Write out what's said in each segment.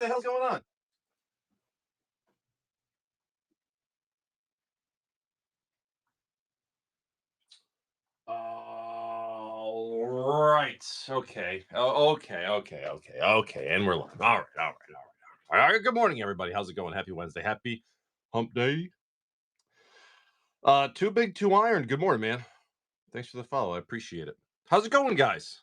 the hell's going on? All right. Okay. Okay. And we're live. All right. Good morning, everybody. How's it going? Happy Wednesday. Happy hump day. Too big, too iron. Good morning, man. Thanks for the follow. I appreciate it. How's it going, guys?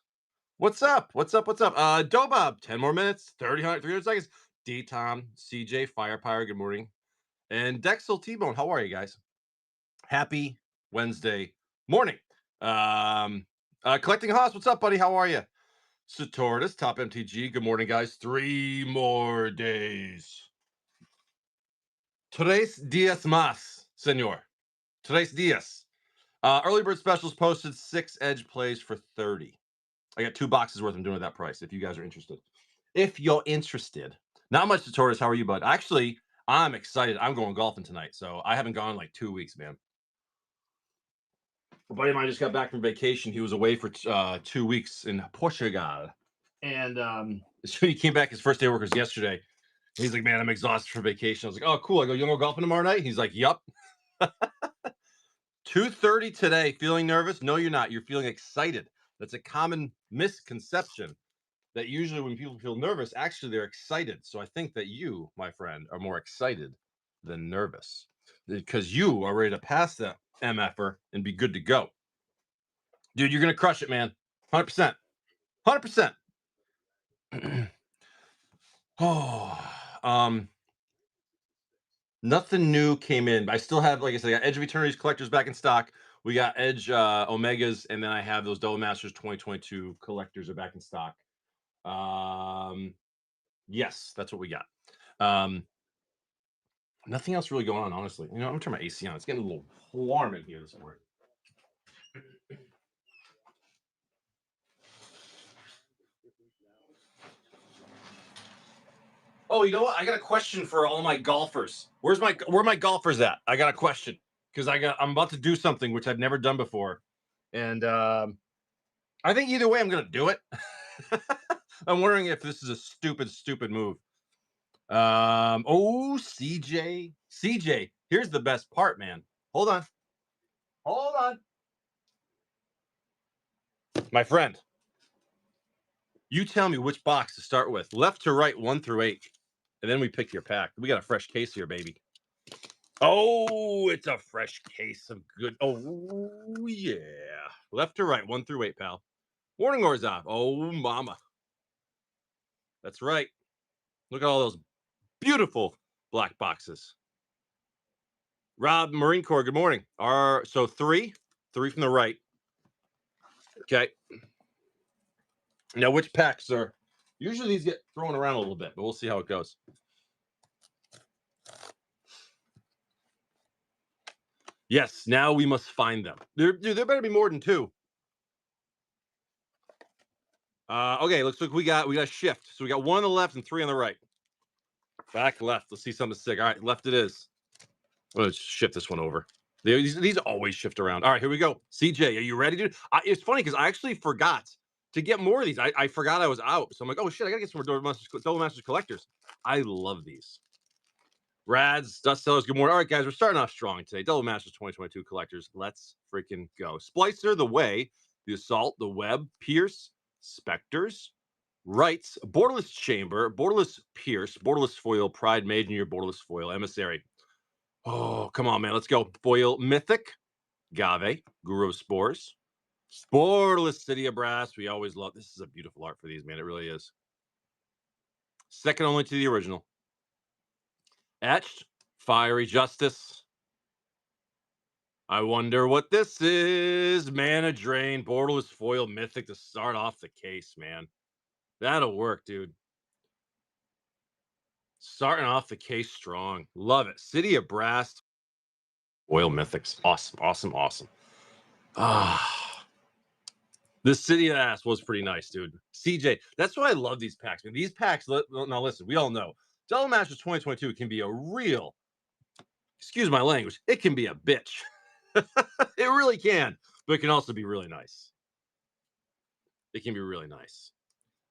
What's up? Dobob, 10 more minutes, 300 seconds. D Tom, CJ, Firepire, good morning. And Dexel T-Bone, how are you guys? Happy Wednesday morning. Collecting Haas, what's up, buddy? How are you? Satortis, Top MTG, good morning, guys. 3 more days. Tres dias más, senor. Tres dias. Early bird specials posted 6 edge plays for 30. I got 2 boxes worth. I'm doing at that price if you guys are interested. If you're interested. Not much, Satortis. How are you, bud? Actually, I'm excited. I'm going golfing tonight, so I haven't gone in like 2 weeks, man. A buddy of mine just got back from vacation. He was away for 2 weeks in Portugal. And so he came back. His first day of work was yesterday. He's like, man, I'm exhausted for vacation. I was like, oh, cool. I go, you want to go golfing tomorrow night? He's like, yup. 2:30 today. Feeling nervous? No, you're not. You're feeling excited. That's a common misconception that usually when people feel nervous, actually they're excited. So I think that you, my friend, are more excited than nervous because you are ready to pass that MFer and be good to go. Dude, you're going to crush it, man. 100%. 100%. Oh, nothing new came in. I still have, like I said, I got Edge of Eternity's collectors back in stock. We got Edge Omegas, and then I have those Double Masters 2022 collectors are back in stock. Yes, that's what we got. Nothing else really going on, honestly. You know, I'm gonna turn my AC on. It's getting a little warm in here this morning. Oh, you know what? I got a question for all my golfers. Where my golfers at? I got a question because I'm about to do something which I've never done before, and I think either way I'm gonna do it. I'm wondering if this is a stupid move. Oh, CJ. Here's the best part, man. Hold on. My friend, you tell me which box to start with. Left to right, 1 through 8. And then we pick your pack. We got a fresh case here, baby. Oh, it's a fresh case of good. Oh, yeah. Left to right, 1 through 8, pal. Warning Orzhov off. Oh, mama. That's right. Look at all those beautiful black boxes. Rob, Marine Corps, good morning. So 3 from the right. Okay. Now, which packs are usually these get thrown around a little bit, but we'll see how it goes. Yes, now we must find them. There better be more than 2. Okay, looks like we got a shift. So we got 1 on the left and 3 on the right. Back left. Let's see something sick. All right, left it is. Let's shift this one over. These always shift around. All right, here we go. CJ, are you ready, dude? It's funny because I actually forgot to get more of these. I forgot I was out. So I'm like, oh shit, I gotta get some more Double Masters collectors. I love these. Rads, Dust Sellers, good morning. All right, guys, we're starting off strong today. Double Masters 2022 collectors. Let's freaking go. Splicer, the Way, the Assault, the Web, Pierce, Specters, Rights, Borderless Chamber, Borderless Pierce, Borderless Foil, Pride Made in Your Borderless Foil, Emissary. Oh, come on, man. Let's go. Foil Mythic, Gave, Guru of Spores, Borderless City of Brass. We always love this. Is a beautiful art for these, man. It really is. Second only to the original. Etched, Fiery Justice. I wonder what this is. Mana Drain, Borderless Foil, Mythic to start off the case, man. That'll work, dude. Starting off the case strong. Love it. City of Brass. Foil Mythics. Awesome. This City of Ass was pretty nice, dude. CJ, that's why I love these packs, man. These packs, now listen, we all know Double Masters 2022 can be a real, excuse my language, it can be a bitch. It really can, but it can also be really nice. It can be really nice.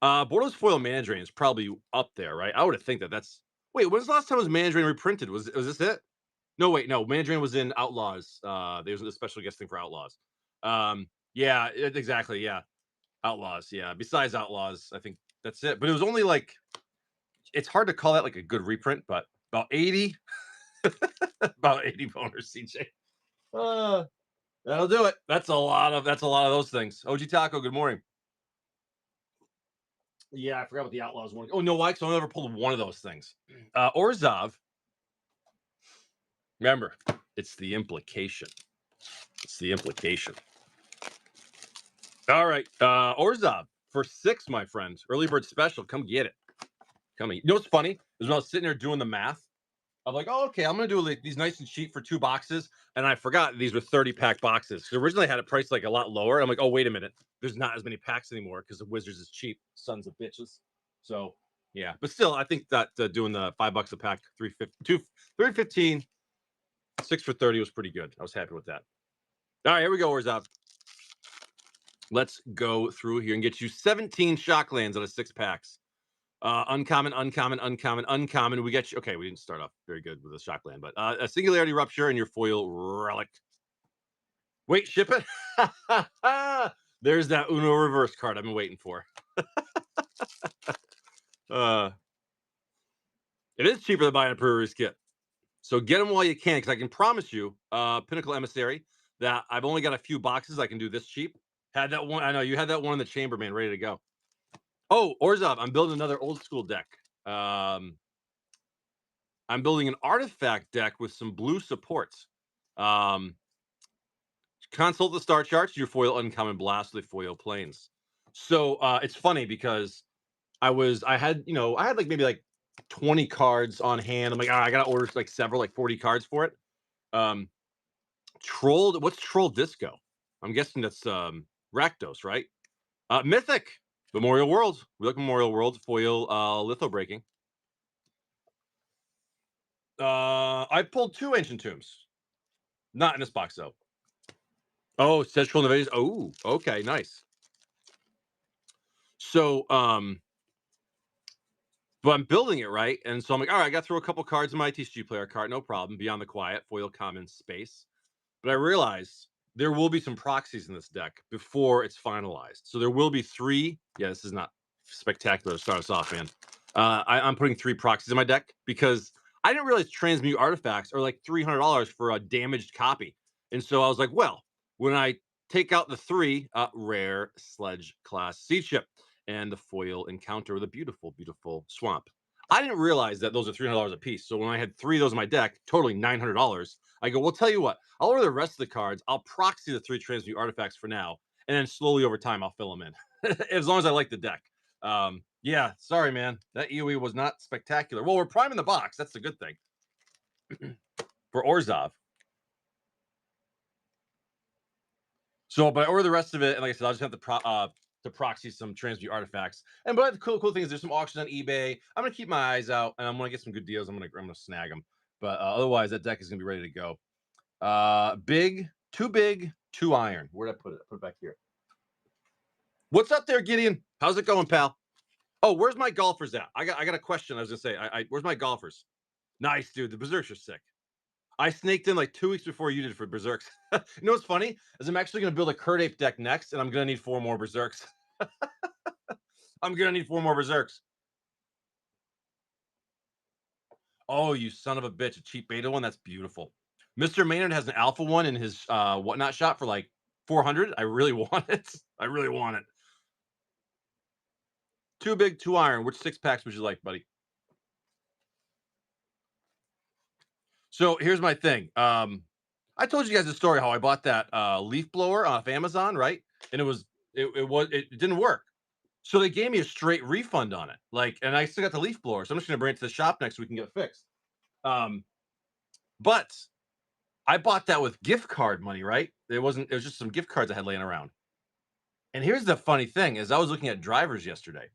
Bordeaux's foil Mandrain is probably up there, right? I would think that that's. Wait, when's the last time was Mandrain reprinted? Was this it? No, wait, no. Mandrain was in Outlaws. There was a special guest thing for Outlaws. Yeah, exactly. Yeah, Outlaws. Yeah. Besides Outlaws, I think that's it. But it was only like it's hard to call that like a good reprint, but about 80, about 80 boners, CJ. Uh, that'll do it. That's a lot of those things. OG Taco, good morning. Yeah, I forgot what the Outlaws one. Oh no, why? Because I never pulled one of those things. Orzov, remember, it's the implication. It's the implication. All right, Orzov for 6, my friends. Early bird special. Come get it. Come on. You know what's funny? Is when I was sitting there doing the math, I'm like, oh, okay, I'm gonna do like, these nice and cheap for 2 boxes, and I forgot these were 30-pack boxes. So originally I had it priced like a lot lower. I'm like, oh, wait a minute, there's not as many packs anymore because the Wizards is cheap, sons of bitches. So yeah, but still, I think that doing the $5 a pack, 315, 6 for 30 was pretty good. I was happy with that. All right, here we go. Where's out? Let's go through here and get you 17 Shocklands out of 6 packs. Uncommon, uncommon, uncommon, uncommon. We got you. Okay, we didn't start off very good with a Shockland, but a Singularity Rupture and your foil relic. Wait, ship it. There's that Uno reverse card I've been waiting for. It is cheaper than buying a pre-release kit, so get them while you can, because I can promise you, Pinnacle Emissary, that I've only got a few boxes I can do this cheap. Had that one. I know you had that one in the chamber, man, ready to go. Oh, Orzhov, I'm building another old school deck. I'm building an artifact deck with some blue supports. Consult the star charts, your foil uncommon blast with foil planes. So it's funny because I had like maybe like 20 cards on hand. I'm like, I gotta order like several, like 40 cards for it. What's Troll Disco? I'm guessing that's Rakdos, right? Mythic, Memorial World. We like Memorial World foil litho breaking. I pulled 2 Ancient Tombs. Not in this box though. Oh, Central Invasion. Oh, okay, nice. So, but I'm building it right, and so I'm like, all right, I got to throw a couple cards in my TCG player card, no problem. Beyond the Quiet, foil common space. But I realized there will be some proxies in this deck before it's finalized. So there will be 3. Yeah, this is not spectacular to start us off, man. I'm putting 3 proxies in my deck because I didn't realize transmute artifacts are like $300 for a damaged copy. And so I was like, well, when I take out the 3 rare sledge class seed ship and the foil encounter with a beautiful, beautiful swamp. I didn't realize that those are $300 a piece. So when I had 3 of those in my deck, totaling $900, I go, well, tell you what, I'll order the rest of the cards. I'll proxy the 3 transmute artifacts for now, and then slowly over time, I'll fill them in, as long as I like the deck. Yeah, sorry, man. That EOE was not spectacular. Well, we're priming the box. That's the good thing. For Orzhov. So, but I order the rest of it, and like I said, I'll just have to proxy some transmute artifacts. But the cool thing is there's some auctions on eBay. I'm gonna keep my eyes out, and I'm gonna get some good deals. I'm gonna snag them. But otherwise, that deck is gonna be ready to go. Big, 2 iron. Where did I put it? I put it back here. What's up there, Gideon? How's it going, pal? Oh, where's my golfers at? I got a question. I was gonna say, where's my golfers? Nice, dude. The Berserks are sick. I snaked in like 2 weeks before you did for Berserks. You know what's funny? Is I'm actually gonna build a Kurt Ape deck next, and I'm gonna need 4 more Berserks. I'm gonna need 4 more Berserks. Oh, you son of a bitch! A cheap beta one. That's beautiful. Mr. Maynard has an alpha one in his whatnot shop for like 400. I really want it. I really want it. 2 big, 2 iron. Which 6 packs would you like, buddy? So here's my thing. I told you guys the story how I bought that leaf blower off Amazon, right? And it didn't work. So they gave me a straight refund on it. Like, and I still got the leaf blower. So I'm just gonna bring it to the shop next week and get it fixed. But I bought that with gift card money, right? It was just some gift cards I had laying around. And here's the funny thing: is I was looking at drivers yesterday.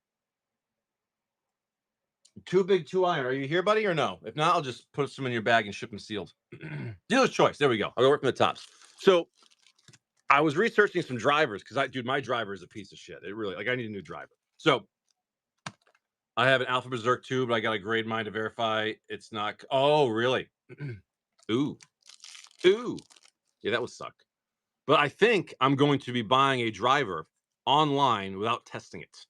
2 big, 2 iron. Are you here, buddy, or no? If not, I'll just put some in your bag and ship them sealed. Dealer's choice. There we go. I'll go work from the tops. So I was researching some drivers because dude, my driver is a piece of shit. It really, like, I need a new driver. So I have an Alpha Berserk too, but I got to grade mine to verify it's not. Oh, really? Ooh, ooh. Yeah, that would suck. But I think I'm going to be buying a driver online without testing it,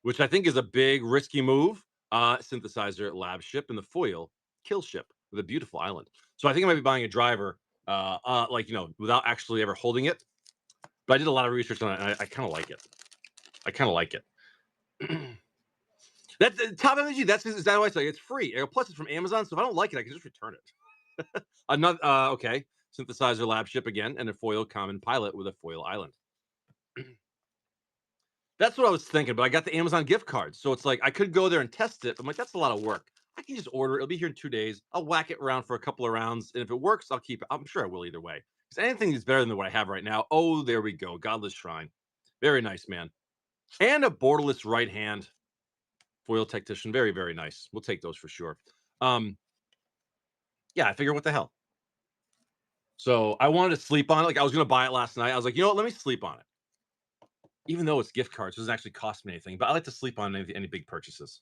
which I think is a big risky move. Synthesizer lab ship and the foil kill ship with a beautiful island. So I think I might be buying a driver, like without actually ever holding it. But I did a lot of research on it, and I kind of like it. I kind of like it. That's Top Energy. That's exactly what I say. It's free. Plus, it's from Amazon, so if I don't like it, I can just return it. Another okay. Synthesizer lab ship again, and a foil common pilot with a foil island. That's what I was thinking, but I got the Amazon gift card, so it's like I could go there and test it. I'm like, that's a lot of work. I can just order it. It'll be here in 2 days. I'll whack it around for a couple of rounds, and if it works, I'll keep it. I'm sure I will either way. Because anything is better than what I have right now. Oh, there we go. Godless Shrine. Very nice, man. And a borderless right hand foil tactician. Very, very nice. We'll take those for sure. Yeah, I figure what the hell. So I wanted to sleep on it. Like I was gonna buy it last night. I was like, you know what? Let me sleep on it. Even though it's gift cards, it doesn't actually cost me anything. But I like to sleep on any big purchases.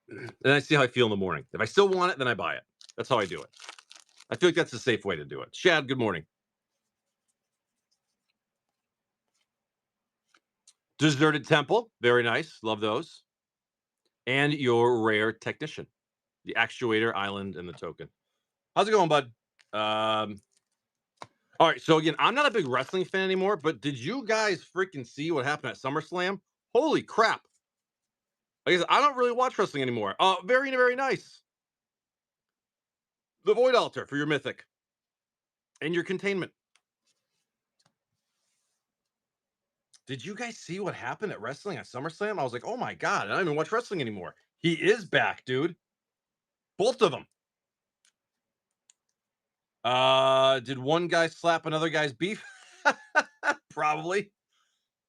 And I see how I feel in the morning. If I still want it, then I buy it. That's how I do it. I feel like that's a safe way to do it. Shad, good morning. Deserted Temple, very nice. Love those. And your rare technician, the actuator, island, and the token. How's it going, bud? All right. So again, I'm not a big wrestling fan anymore, but did you guys freaking see what happened at SummerSlam? Holy crap! Like I said, I don't really watch wrestling anymore. Very, very nice. The Void Altar for your mythic and your containment. Did you guys see what happened at wrestling at SummerSlam? I was like, oh my god, I don't even watch wrestling anymore. He is back, dude. Both of them. Did one guy slap another guy's beef? Probably.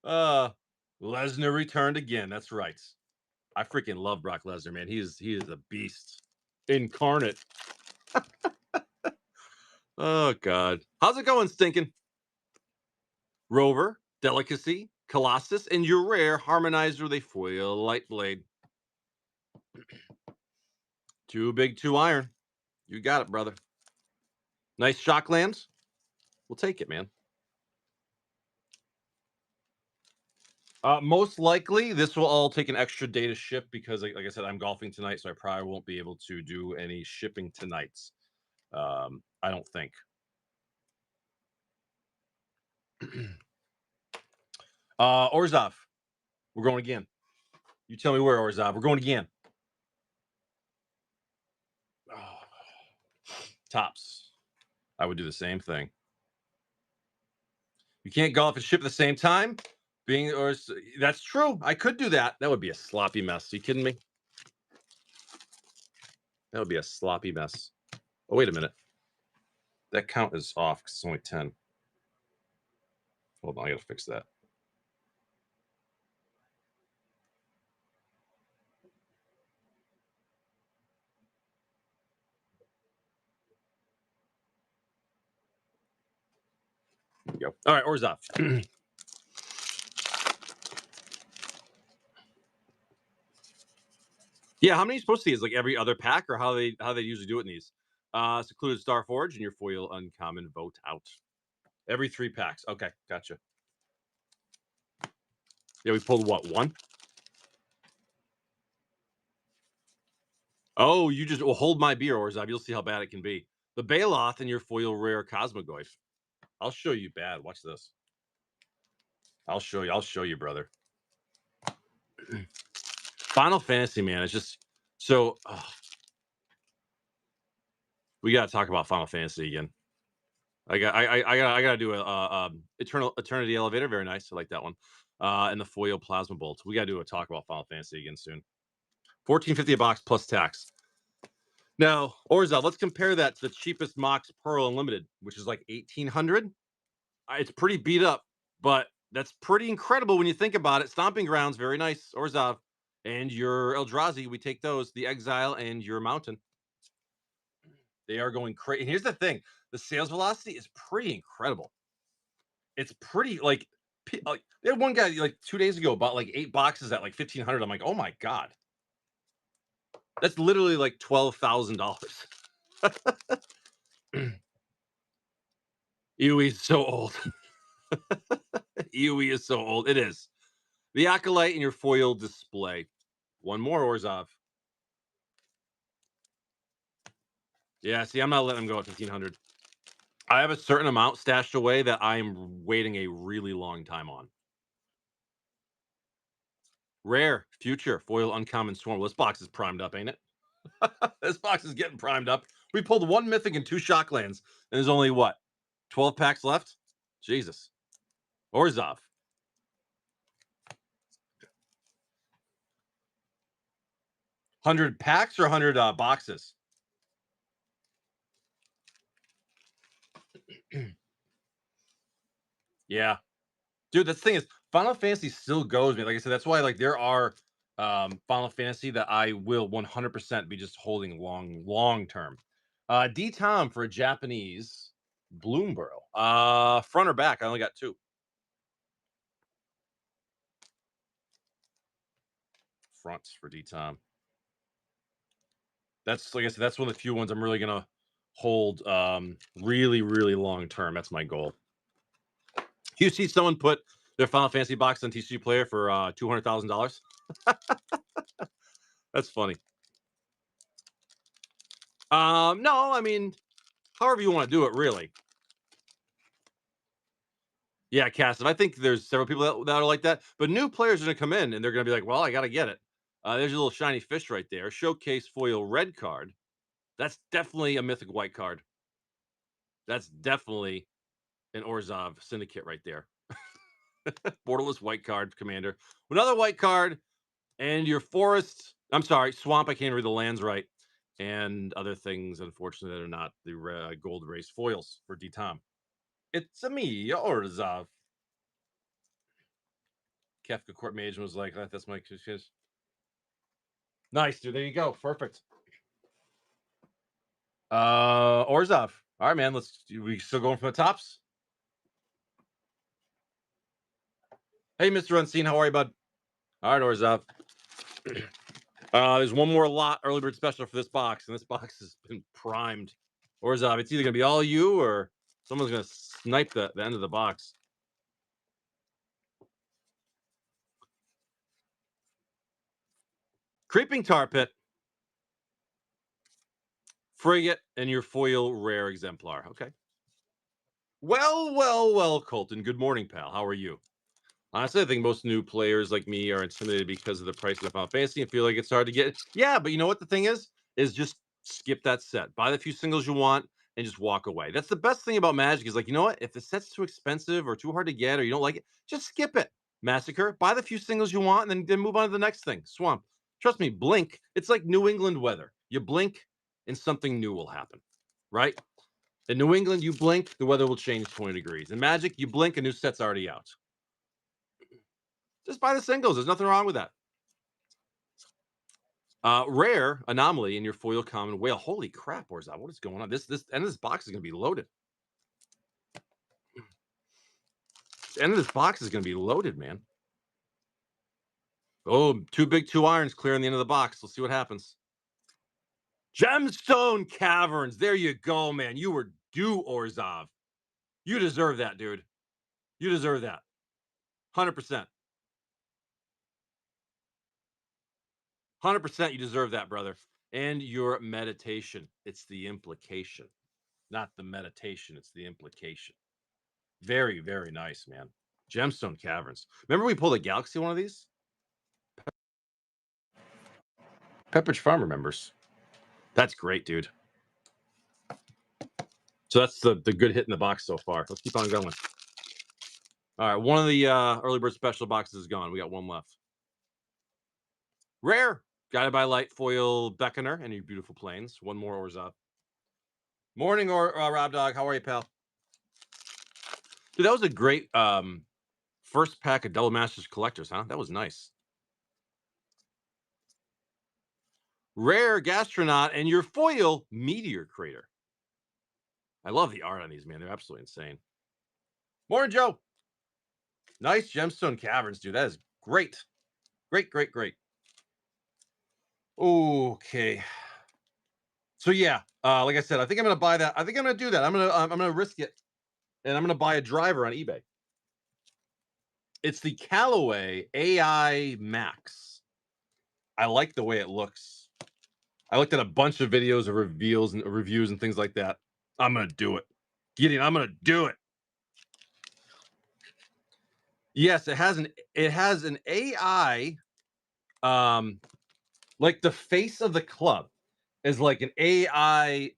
Lesnar returned again. That's right. I freaking love Brock Lesnar, man. He is a beast incarnate. Oh god. How's it going, Stinking? Rover, Delicacy, Colossus, and your rare harmonizer with a foil light blade. Too big, too iron. You got it, brother. Nice Shocklands. We'll take it, man. Most likely, this will all take an extra day to ship because, like I said, I'm golfing tonight, so I probably won't be able to do any shipping tonight. I don't think. Orzov, we're going again. You tell me where, Orzov. We're going again. Oh, tops. I would do the same thing. You can't golf and ship at the same time. That's true. I could do that. That would be a sloppy mess. Are you kidding me? That would be a sloppy mess. Oh, wait a minute. That count is off because it's only 10. Hold on, I gotta fix that. There we go. All right, Orzov. Yeah, how many are you supposed to see? Is like every other pack, or how they usually do it in these? Secluded Starforge and your foil uncommon vote out. Every 3 packs. Okay, gotcha. Yeah, we pulled what, 1? Oh, you just hold my beer, Orzov. You'll see how bad it can be. The Baloth and your foil rare Cosmogoyf. I'll show you bad. Watch this. I'll show you. I'll show you, brother. Final Fantasy, man. It's just so. We gotta talk about Final Fantasy again. I gotta do a Eternity Elevator. Very nice. I like that one. And the foil Plasma Bolt. We gotta do a talk about Final Fantasy again soon. $14.50 a box plus tax. Now, Orzov, let's compare that to the cheapest Mox Pearl Unlimited, which is like 1,800. It's pretty beat up, but that's pretty incredible when you think about it. Stomping Grounds, very nice, Orzov. And your Eldrazi, we take those. The Exile and your Mountain. They are going crazy. And here's the thing: the sales velocity is pretty incredible. It's pretty like they had one guy like 2 days ago bought like 8 boxes at like 1,500. I'm like, oh my god. That's literally like $12,000. EOE is so old. EOE is so old. It is. The Acolyte in your foil display. One more Orzhov. Yeah, see, I'm not letting him go at 1,500. I have a certain amount stashed away that I'm waiting a really long time on. Rare, future, foil, uncommon, swarm. Well, this box is primed up, ain't it? This box is getting primed up. We pulled one mythic and two shocklands, and there's only what? 12 packs left? Jesus. Orzhov. 100 packs or 100 boxes? Yeah. Dude, the thing is, Final Fantasy still goes me. Like I said, that's why like there are Final Fantasy that I will 100% be just holding long term. D Tom for a Japanese Bloomborough. Front or back? I only got two. Fronts for D Tom. That's like I said, that's one of the few ones I'm really gonna hold really long term. That's my goal. You see someone put their Final Fantasy box on TCG Player for $200,000? That's funny. No, I mean, however you want to do it, really. Yeah, Cass. I think there's several people that are like that, but new players are going to come in and they're going to be like, well, I got to get it. There's a little shiny fish right there. Showcase foil red card. That's definitely a mythic white card. That's definitely an Orzhov syndicate right there. Borderless white card, commander. Another white card, and your forest. I'm sorry, swamp. I can't read the lands right. And other things, unfortunately, that are not the gold race foils for D Tom. It's a me, Orzhov. Kefka Court Mage was like, that's my excuse. Nice, dude. There you go. Perfect. Orzhov. All right, man. We still going from the tops? Hey, Mr. Unseen, how are you, bud? All right, Orzhov. There's one more lot early bird special for this box, and this box has been primed. Orzhov, it's either gonna be all you or someone's gonna snipe the end of the box. Creeping Tar Pit. Frigate and your foil rare exemplar. Okay. Well, Colton. Good morning, pal. How are you? Honestly, I think most new players like me are intimidated because of the price of Final Fantasy and feel like it's hard to get. Yeah, but you know what the thing is just skip that set. Buy the few singles you want and just walk away. That's the best thing about Magic is like, you know what? If the set's too expensive or too hard to get or you don't like it, just skip it. Massacre, buy the few singles you want and then move on to the next thing. Swamp. Trust me, blink. It's like New England weather. You blink and something new will happen, right? In New England, you blink, the weather will change 20 degrees. In Magic, you blink, a new set's already out. Just buy the singles. There's nothing wrong with that. Rare anomaly in your foil common whale. Holy crap, Orzhov. What is going on? This end of this box is gonna be loaded. The end of this box is gonna be loaded, man. Oh, two big two irons clearing the end of the box. Let's see what happens. Gemstone Caverns. There you go, man. You were due, Orzhov. You deserve that, dude. You deserve that. 100%. 100% you deserve that, brother. And your meditation. It's the implication, not the meditation. It's the implication. Very, very nice, man. Gemstone Caverns. Remember we pulled a Galaxy one of these? Pepperidge Farm remembers. That's great, dude. So that's the good hit in the box so far. Let's keep on going. All right, one of the early bird special boxes is gone. We got one left. Rare. Guided by Light foil Beckoner and your beautiful planes. One more Orzhov. Morning, Rob Dog. How are you, pal? Dude, that was a great first pack of Double Masters Collectors, huh? That was nice. Rare Gastronaut and your foil Meteor Crater. I love the art on these, man. They're absolutely insane. Morning, Joe. Nice Gemstone Caverns, dude. That is great. Great. Okay. So yeah, like I said, I think I'm gonna buy that. I think I'm gonna do that. I'm gonna risk it, and I'm gonna buy a driver on eBay. It's the Callaway AI Max. I like the way it looks. I looked at a bunch of videos of reveals and reviews and things like that. I'm gonna do it. Gideon, I'm gonna do it. Yes, it has an AI, um, like the face of the club is like an AI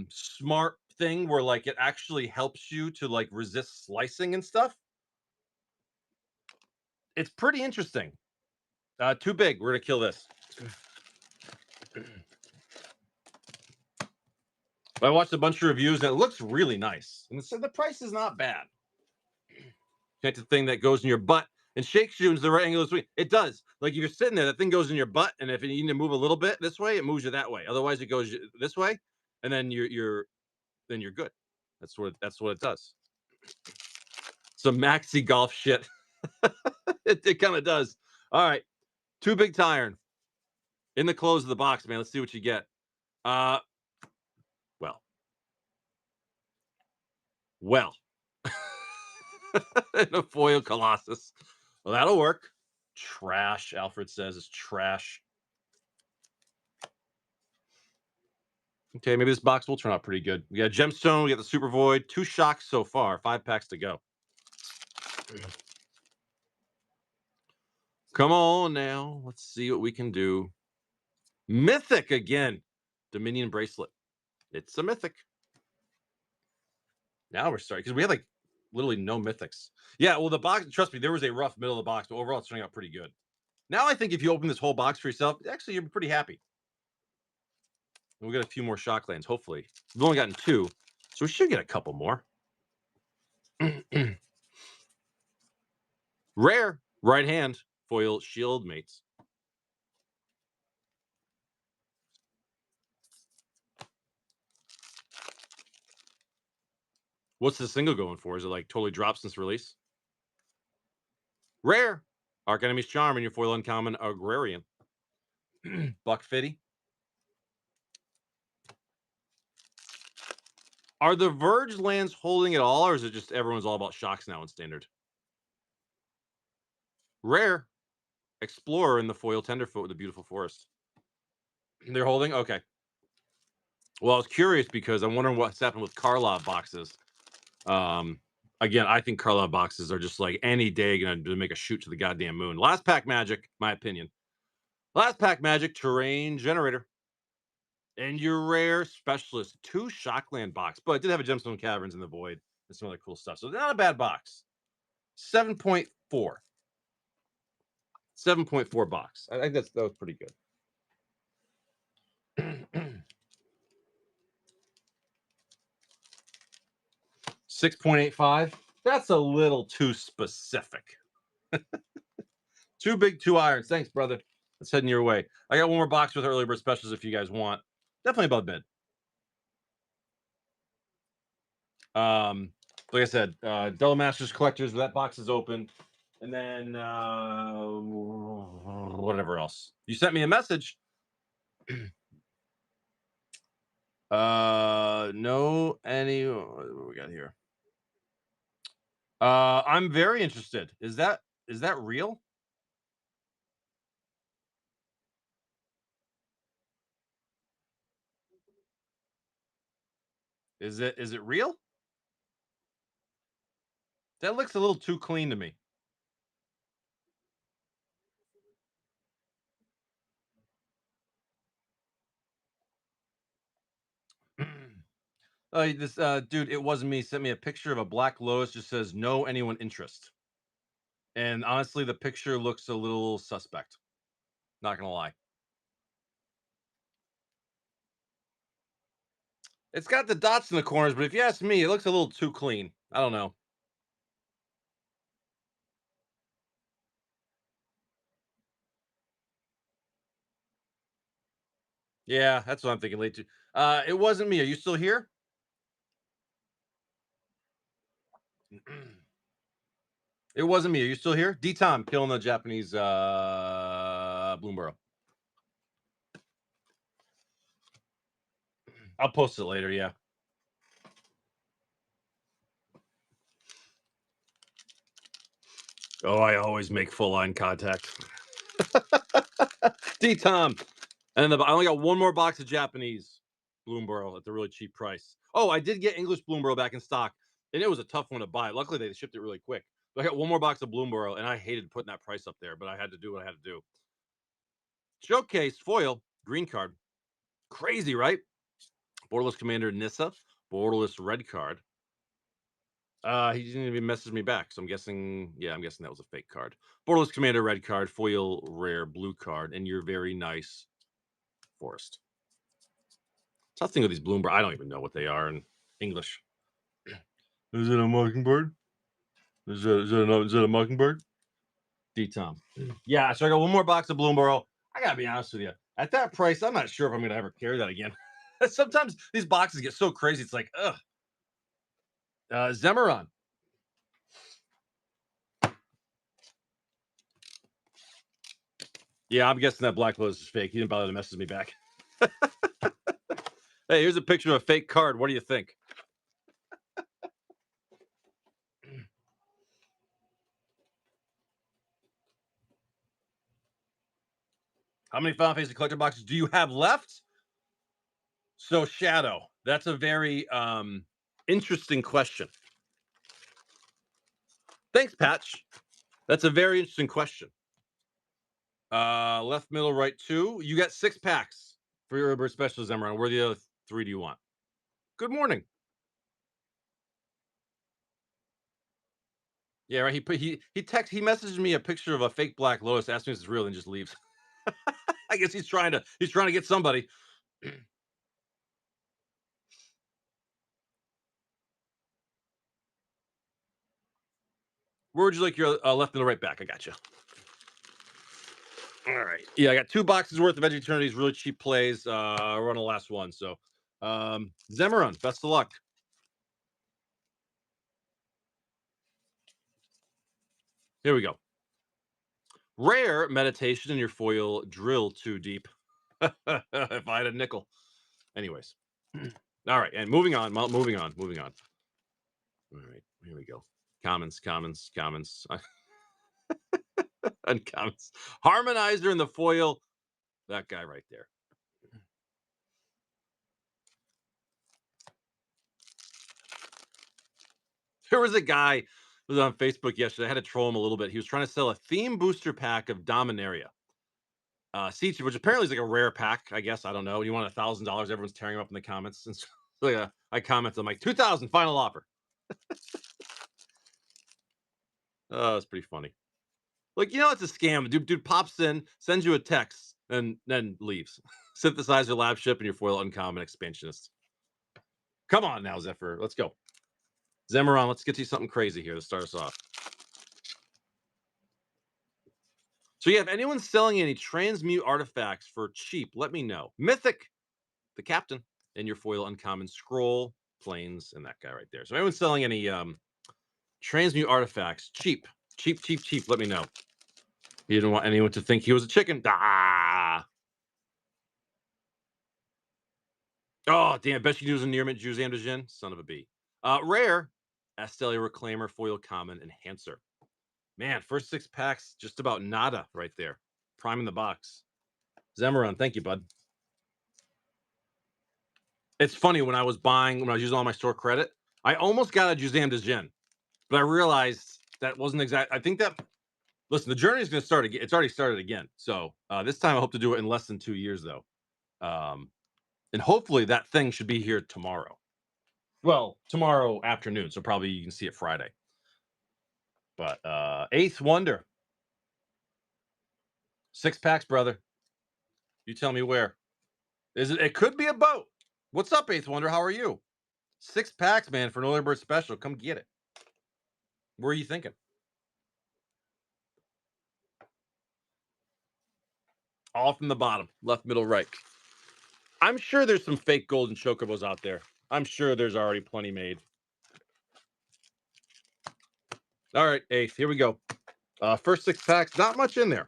smart thing where like it actually helps you to like resist slicing and stuff. It's pretty interesting. Too big. We're gonna kill this. I watched a bunch of reviews and it looks really nice. And so the price is not bad. Connect the thing that goes in your butt and shakes you into the right angle of the swing. It does. Like if you're sitting there, that thing goes in your butt, and if you need to move a little bit this way, it moves you that way. Otherwise, it goes this way, and then you're good. That's what it does. Some maxi golf shit. it kind of does. All right, two big iron in the close of the box, man. Let's see what you get. Uh, well, well, and a foil Colossus. Well, that'll work. Trash. Alfred says it's trash. Okay, maybe this box will turn out pretty good. We got Gemstone, we got the Super Void, 2 shocks so far, 5 packs to go. Come on now, let's see what we can do. Mythic again. Dominion Bracelet. It's a Mythic. Now we're starting because we had like literally no Mythics. Yeah, well, the box, trust me, there was a rough middle of the box, but overall it's turning out pretty good. Now I think if you open this whole box for yourself, actually you're pretty happy. And we got a few more Shocklands, hopefully. We've only gotten 2, so we should get a couple more. Rare, right hand, foil shield mates. What's the single going for? Is it like totally dropped since release? Rare, Arch Enemy's Charm and your foil uncommon Agrarian. Buck Fitty. Are the Verge lands holding it all, or is it just everyone's all about shocks now in standard? Rare, Explorer in the foil Tenderfoot with the beautiful forest. They're holding? Okay. Well, I was curious because I'm wondering what's happened with Karlov boxes. Um, again, I think Karlov boxes are just like any day going to make a shoot to the goddamn moon. Last pack magic, my opinion. Last pack magic, terrain generator. And your rare specialist, 2 Shockland box, but it did have a Gemstone Caverns in the Void and some other cool stuff. So not a bad box. 7.4. 7.4 box. I think that was pretty good. 6.85. That's a little too specific. 2 big, 2 irons. Thanks, brother. Let's heading your way. I got one more box with early bird specials if you guys want. Definitely above bid. Like I said, Double Masters collectors. That box is open, and then whatever else. You sent me a message. No, any. What do we got here? I'm very interested. Is that real? Is it real? That looks a little too clean to me. This dude, it wasn't me. Sent me a picture of a black Lotus. Just says no anyone interest. And honestly, the picture looks a little suspect. Not gonna lie. It's got the dots in the corners, but if you ask me, it looks a little too clean. I don't know. Yeah, that's what I'm thinking late too. It wasn't me. Are you still here? It wasn't me. Are you still here? D Tom killing the Japanese Bloomborough. I'll post it later. Yeah. Oh, I always make full line contact. D Tom. And then I only got one more box of Japanese Bloomborough at the really cheap price. Oh, I did get English Bloomborough back in stock, and it was a tough one to buy. Luckily, they shipped it really quick. But I got one more box of Bloomborough, and I hated putting that price up there, but I had to do what I had to do. Showcase foil green card. Crazy, right? Borderless Commander Nissa. Borderless red card. He didn't even message me back, so I'm guessing. Yeah, I'm guessing that was a fake card. Borderless Commander red card, foil rare blue card, and you're very nice Forest. Something with these Bloomberg. I don't even know what they are in English. Is it a mockingbird? Is it a mockingbird? D Tom. Yeah, so I got one more box of Bloomborough. I gotta be honest with you. At that price, I'm not sure if I'm gonna ever carry that again. Sometimes these boxes get so crazy, it's like, ugh. Zemaron. Yeah, I'm guessing that Black Lotus is fake. He didn't bother to message me back. Hey, here's a picture of a fake card. What do you think? How many Final Fantasy collector boxes do you have left? So, Shadow, that's a very interesting question. Thanks, Patch. That's a very interesting question. Left, middle, right, 2. You got 6 packs for your Uber special, Zemaron. Where the other 3 do you want? Good morning. Yeah, right. He messaged me a picture of a fake Black Lotus, asked me if it's real, and just leaves. I guess he's trying to get somebody. Where would you like your left and the right back? I got you. All right. Yeah, I got 2 boxes worth of Edge Eternities, really cheap plays. We're on the last one. So, Zemaron, best of luck. Here we go. Rare meditation in your foil drill too deep. If I had a nickel. Anyways. All right. And moving on. All right. Here we go. Commons. Uncommons. Harmonizer in the foil. That guy right there. There was a guy who was on Facebook yesterday. I had to troll him a little bit. He was trying to sell a theme booster pack of Dominaria. Siege, which apparently is like a rare pack, I guess. I don't know. You want $1,000. Everyone's tearing him up in the comments. And so, I commented, I'm like, 2,000 final offer. Oh, it's pretty funny. Like, it's a scam. Dude pops in, sends you a text, and then leaves. Synthesizer lab ship and your foil uncommon expansionist. Come on now, Zephyr. Let's go. Zemaron, let's get you something crazy here to start us off. So, yeah, if anyone's selling any transmute artifacts for cheap, let me know. Mythic, the captain, and your foil uncommon scroll, planes, and that guy right there. So, if anyone's selling any transmute artifacts, cheap, let me know. He didn't want anyone to think he was a chicken. Ah! Oh, damn. Bet you knew it was a near mint Juzam Dejin. Son of a bee. Rare, Astelia Reclaimer, foil common, enhancer. Man, first 6 packs, just about nada right there. Prime in the box. Zemaron, thank you, bud. It's funny, when I was using all my store credit, I almost got a Juzam Dejin, but I realized that wasn't exact. I think that, listen, the journey is going to start again. It's already started again. So this time I hope to do it in less than 2 years, though. And hopefully that thing should be here tomorrow. Well, tomorrow afternoon. So probably you can see it Friday. But Eighth Wonder. 6 packs, brother. You tell me where. Is it? It could be a boat. What's up, Eighth Wonder? How are you? 6 packs, man, for an early bird special. Come get it. Where are you thinking? All from the bottom, left, middle, right. I'm sure there's some fake golden chocobos out there. I'm sure there's already plenty made. All right, Eighth, here we go. First 6 packs, not much in there.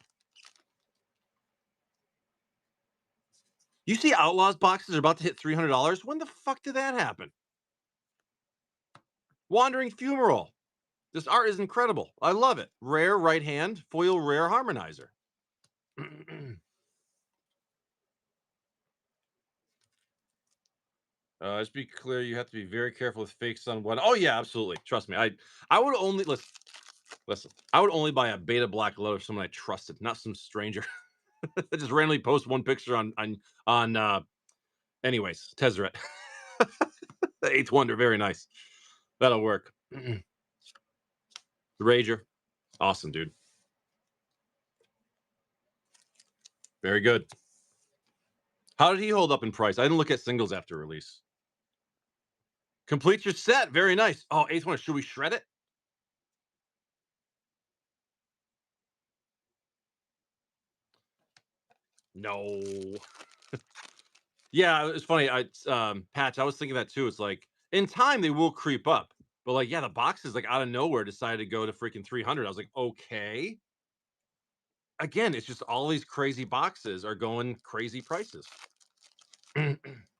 You see Outlaws boxes are about to hit $300. When the fuck did that happen? Wandering Fumarole. This art is incredible. I love it. Rare right hand, foil rare harmonizer. Just be clear, you have to be very careful with fake Sun One. Oh yeah, absolutely. Trust me. I would only listen. I would only buy a beta black leather if someone I trusted, not some stranger that just randomly post one picture on anyways, Tezzeret. The Eighth Wonder, very nice. That'll work. The Rager. Awesome, dude. Very good. How did he hold up in price? I didn't look at singles after release. Complete your set. Very nice. Oh, Eighth Wonder. Should we shred it? No. Yeah, it's funny. Patch, I was thinking that too. It's like in time they will creep up. But like, yeah, the boxes like out of nowhere decided to go to freaking 300. I was like, okay. Again, it's just all these crazy boxes are going crazy prices.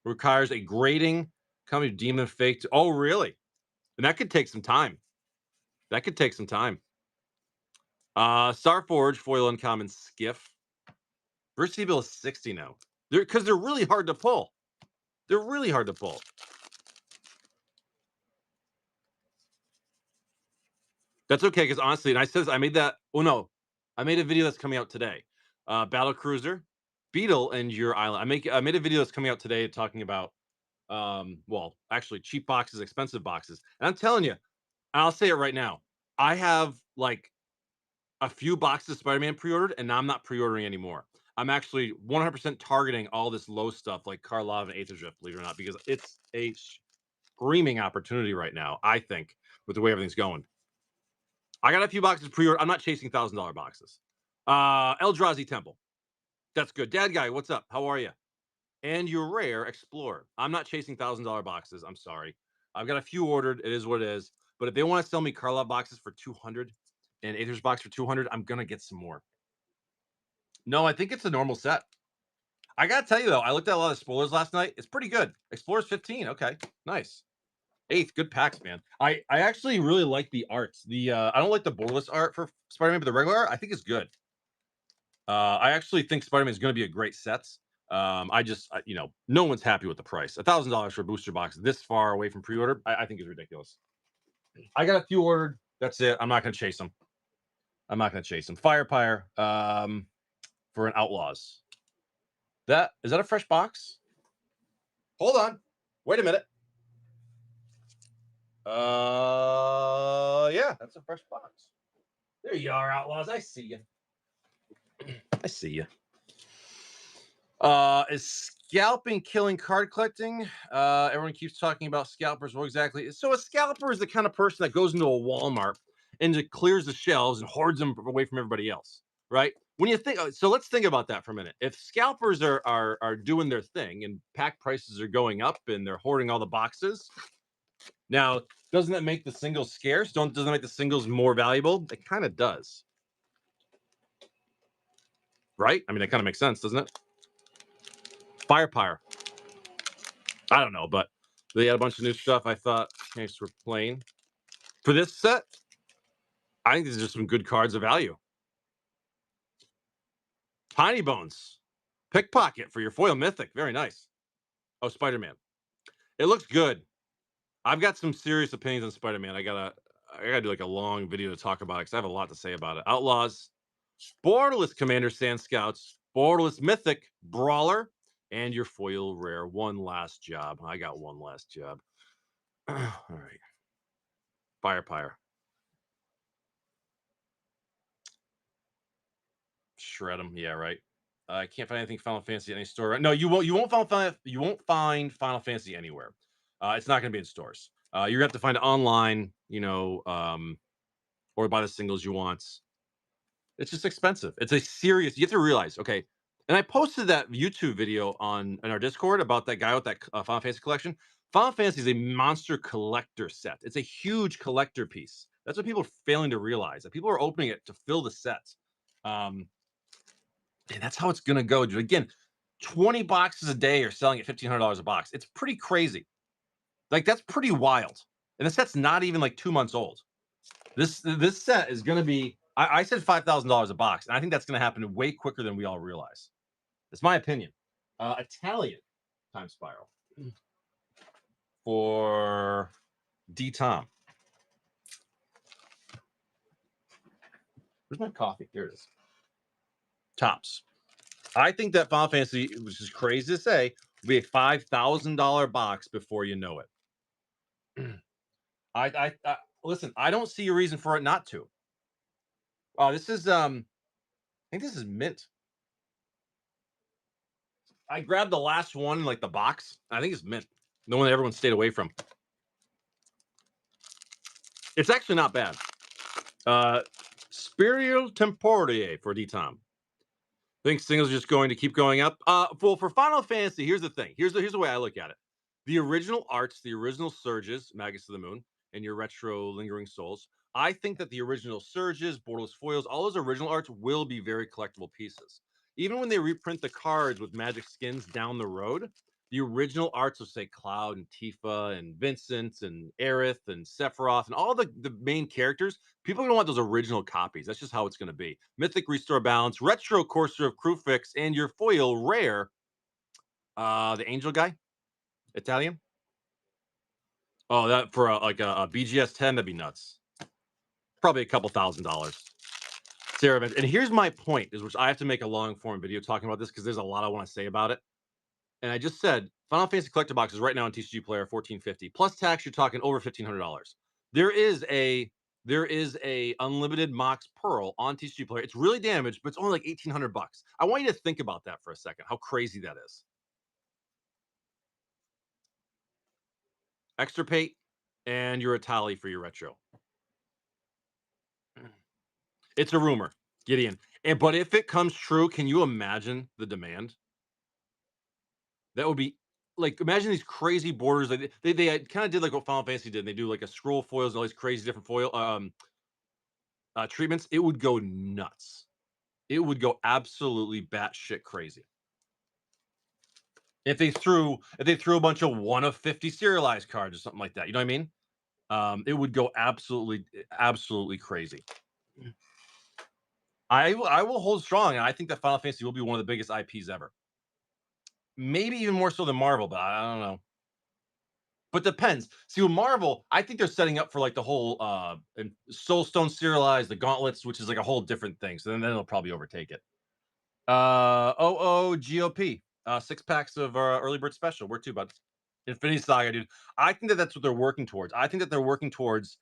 Requires a grading company demon fake. Oh, really? And that could take some time. That could take some time. Starforge foil uncommon skiff. Versity bill is 60 now. They're really hard to pull. They're really hard to pull. That's okay, because honestly, and I said this, I made that. Oh no, I made a video that's coming out today. Battle Cruiser, Beetle, and your island. I made a video that's coming out today talking about well, actually cheap boxes, expensive boxes. And I'm telling you, I'll say it right now. I have like a few boxes of Spider-Man pre-ordered, and now I'm not pre-ordering anymore. I'm actually 100% targeting all this low stuff like Karlov and Aether Drift, believe it or not, because it's a screaming opportunity right now, I think, with the way everything's going. I got a few boxes pre-ordered. I'm not chasing $1,000 boxes. Eldrazi Temple. That's good. Dad guy, what's up? How are you? And your rare Explorer. I'm not chasing $1,000 boxes. I'm sorry. I've got a few ordered. It is what it is. But if they want to sell me Karlov boxes for 200 and Aether's box for 200, I'm gonna get some more. No, I think it's a normal set. I gotta tell you though, I looked at a lot of spoilers last night. It's pretty good. Explorer's 15. Okay, nice. Eighth, good packs, man. I actually really like the art. I don't like the borderless art for Spider-Man, but the regular art I think is good. I actually think Spider-Man is going to be a great set. No one's happy with the price. $1,000 for a booster box this far away from pre-order, I think is ridiculous. I got a few ordered. That's it. I'm not going to chase them. I'm not going to chase them. Firepire for an Outlaws. Is that a fresh box? Hold on. Wait a minute. Yeah, that's a fresh box. There you are, Outlaws. I see you. I see you. Is scalping killing card collecting? Everyone keeps talking about scalpers. What exactly? So a scalper is the kind of person that goes into a Walmart and just clears the shelves and hoards them away from everybody else, right? When you think, so let's think about that for a minute. If scalpers are doing their thing and pack prices are going up and they're hoarding all the boxes, now doesn't that make the singles scarce? Doesn't that make the singles more valuable? It kind of does, right? I mean, that kind of makes sense, doesn't it? Firepire. I don't know, but they had a bunch of new stuff. I thought thanks for playing. For this set, I think these are some good cards of value. Tiny Bones. Pickpocket for your foil mythic. Very nice. Oh, Spider-Man. It looks good. I've got some serious opinions on Spider-Man. I gotta do like a long video to talk about it because I have a lot to say about it. Outlaws, Borderless Commander Sand Scouts, Borderless Mythic, Brawler, and your foil rare. One last job. I got one last job. All right. Firepire. Shred them. Yeah, right. I can't find anything Final Fantasy at any store. No, you won't. You won't find Final Fantasy anywhere. It's not going to be in stores. You're going to have to find it online. Or buy the singles you want. It's just expensive. It's a serious. You have to realize. Okay, and I posted that YouTube video in our Discord about that guy with that Final Fantasy collection. Final Fantasy is a monster collector set. It's a huge collector piece. That's what people are failing to realize. That people are opening it to fill the set. And that's how it's gonna go. Again, 20 boxes a day are selling at $1,500 a box. It's pretty crazy. Like, that's pretty wild. And the set's not even like 2 months old. This set is going to be. I said $5,000 a box, and I think that's going to happen way quicker than we all realize. It's my opinion. Italian time spiral for D Tom. Where's my coffee? Here it is. Tops. I think that Final Fantasy, which is crazy to say, will be a $5,000 box before you know it. I listen. I don't see a reason for it not to. This is I think this is mint. I grabbed the last one, like the box. I think it's mint. The one that everyone stayed away from. It's actually not bad. Spiritual Temporaire for D-Tom. I think singles are just going to keep going up. Well, for Final Fantasy, here's the thing. Here's the way I look at it. The original arts, the original Surges, Magus of the Moon, and your retro Lingering Souls. I think that the original Surges, Borderless Foils, all those original arts will be very collectible pieces. Even when they reprint the cards with magic skins down the road, the original arts of, say, Cloud and Tifa and Vincent and Aerith and Sephiroth and all the main characters, people are going to want those original copies. That's just how it's going to be. Mythic Restore Balance, Retro Courser of Crewfix, and your foil rare, the Angel guy, Italian. Oh, that for like a BGS 10, that'd be nuts. Probably a couple $1,000s. Sarah, and here's my point, is which I have to make a long form video talking about this because there's a lot I want to say about it. And I just said Final Fantasy collector boxes right now on TCG Player $1,450 plus tax. You're talking over $1,500. There is a unlimited Mox Pearl on TCG Player. It's really damaged, but it's only like $1,800. I want you to think about that for a second. How crazy that is. Extirpate and your Atali for your retro. It's a rumor, Gideon. But if it comes true, can you imagine the demand? That would be like, imagine these crazy borders. Like they kind of did like what Final Fantasy did. They do like a scroll foils and all these crazy different foil treatments. It would go nuts. It would go absolutely batshit crazy. If they threw a bunch of 1 of 50 serialized cards or something like that, you know what I mean? It would go absolutely crazy. I will hold strong, and I think that Final Fantasy will be one of the biggest IPs ever. Maybe even more so than Marvel, but I don't know. But depends. See, with Marvel, I think they're setting up for like the whole Soulstone serialized, the gauntlets, which is like a whole different thing. So then it'll probably overtake it. GOP. 6 packs of early bird special. Where to, bud? Infinity Saga, dude. I think that that's what they're working towards. I think that they're working towards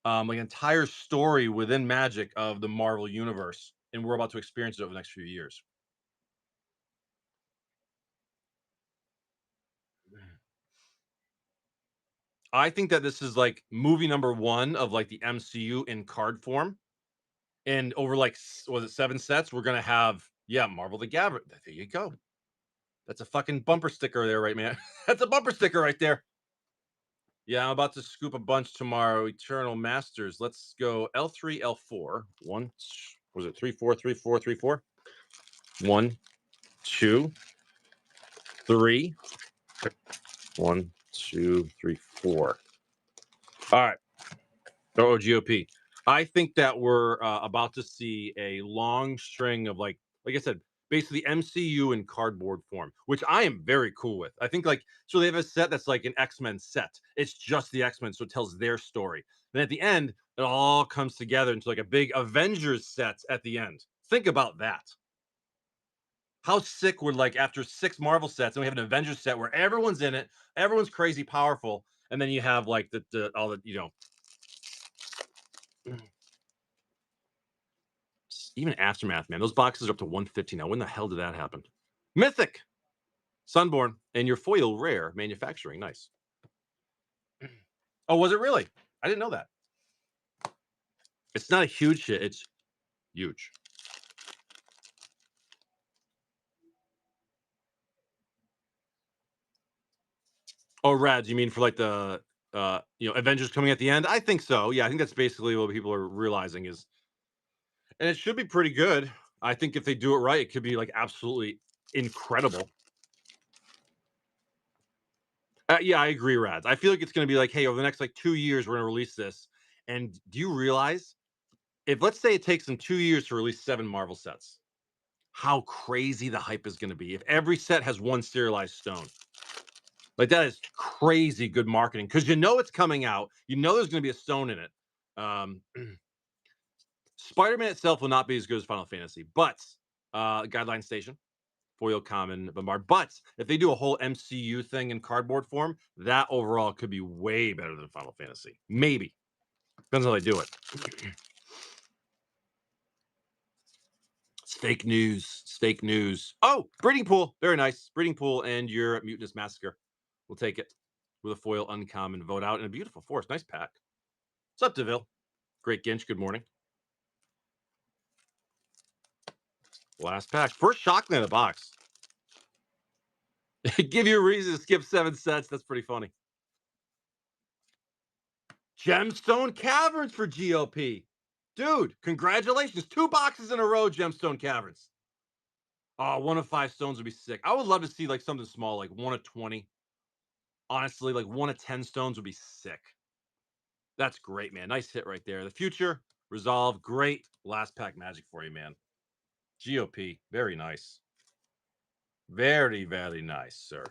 like an entire story within Magic of the Marvel universe, and we're about to experience it over the next few years. I think that this is like movie number 1 of like the MCU in card form. And over like, was it 7 sets? We're gonna have, yeah, Marvel the Gathering. There you go. That's a fucking bumper sticker there, right, man? That's a bumper sticker right there. Yeah, I'm about to scoop a bunch tomorrow. Eternal Masters. Let's go L3, L4. One, was it 3, 4, 3, 4, 3, 4? 1, 2, 3. 1, 2, 3, 4. All right. GOP. I think that we're about to see a long string of like I said, basically MCU in cardboard form, which I am very cool with. I think like, so they have a set that's like an X-Men set. It's just the X-Men, so it tells their story. Then at the end, it all comes together into like a big Avengers set at the end. Think about that. How sick would, like, after 6 Marvel sets, and we have an Avengers set where everyone's in it, everyone's crazy powerful, and then you have like the all the, you know, even Aftermath, man, those boxes are up to 150 now. When the hell did that happen? Mythic, Sunborn, and your foil rare manufacturing. Nice. Oh, was it really? I didn't know that. It's not a huge shit. It's huge. Oh, Rads, you mean for like the Avengers coming at the end? I think so. Yeah, I think that's basically what people are realizing is, and it should be pretty good. I think if they do it right, it could be like absolutely incredible. Yeah, I agree, Rads. I feel like it's going to be like, hey, over the next like 2 years, we're going to release this. And do you realize if let's say it takes them 2 years to release 7 Marvel sets, how crazy the hype is going to be if every set has one serialized stone? Like that is crazy good marketing because you know it's coming out. You know there's going to be a stone in it. Um, Spider-Man itself will not be as good as Final Fantasy, but Guideline Station, foil common bombard. But if they do a whole MCU thing in cardboard form, that overall could be way better than Final Fantasy. Maybe depends how they do it. It's fake news. It's fake news. Oh, breeding pool, very nice. Breeding pool and your Mutinous Massacre. We'll take it with a foil uncommon vote out and a beautiful force. Nice pack. What's up, Deville? Great Ginch. Good morning. Last pack. First Shockland in the box. Give you a reason to skip 7 sets. That's pretty funny. Gemstone Caverns for GOP. Dude, congratulations. 2 boxes in a row, Gemstone Caverns. Oh, 1 of 5 stones would be sick. I would love to see like something small, like 1 of 20. Honestly, like 1 of 10 stones would be sick. That's great, man. Nice hit right there. The future, resolve. Great last pack magic for you, man. GOP. Very nice. Very, very nice, sir.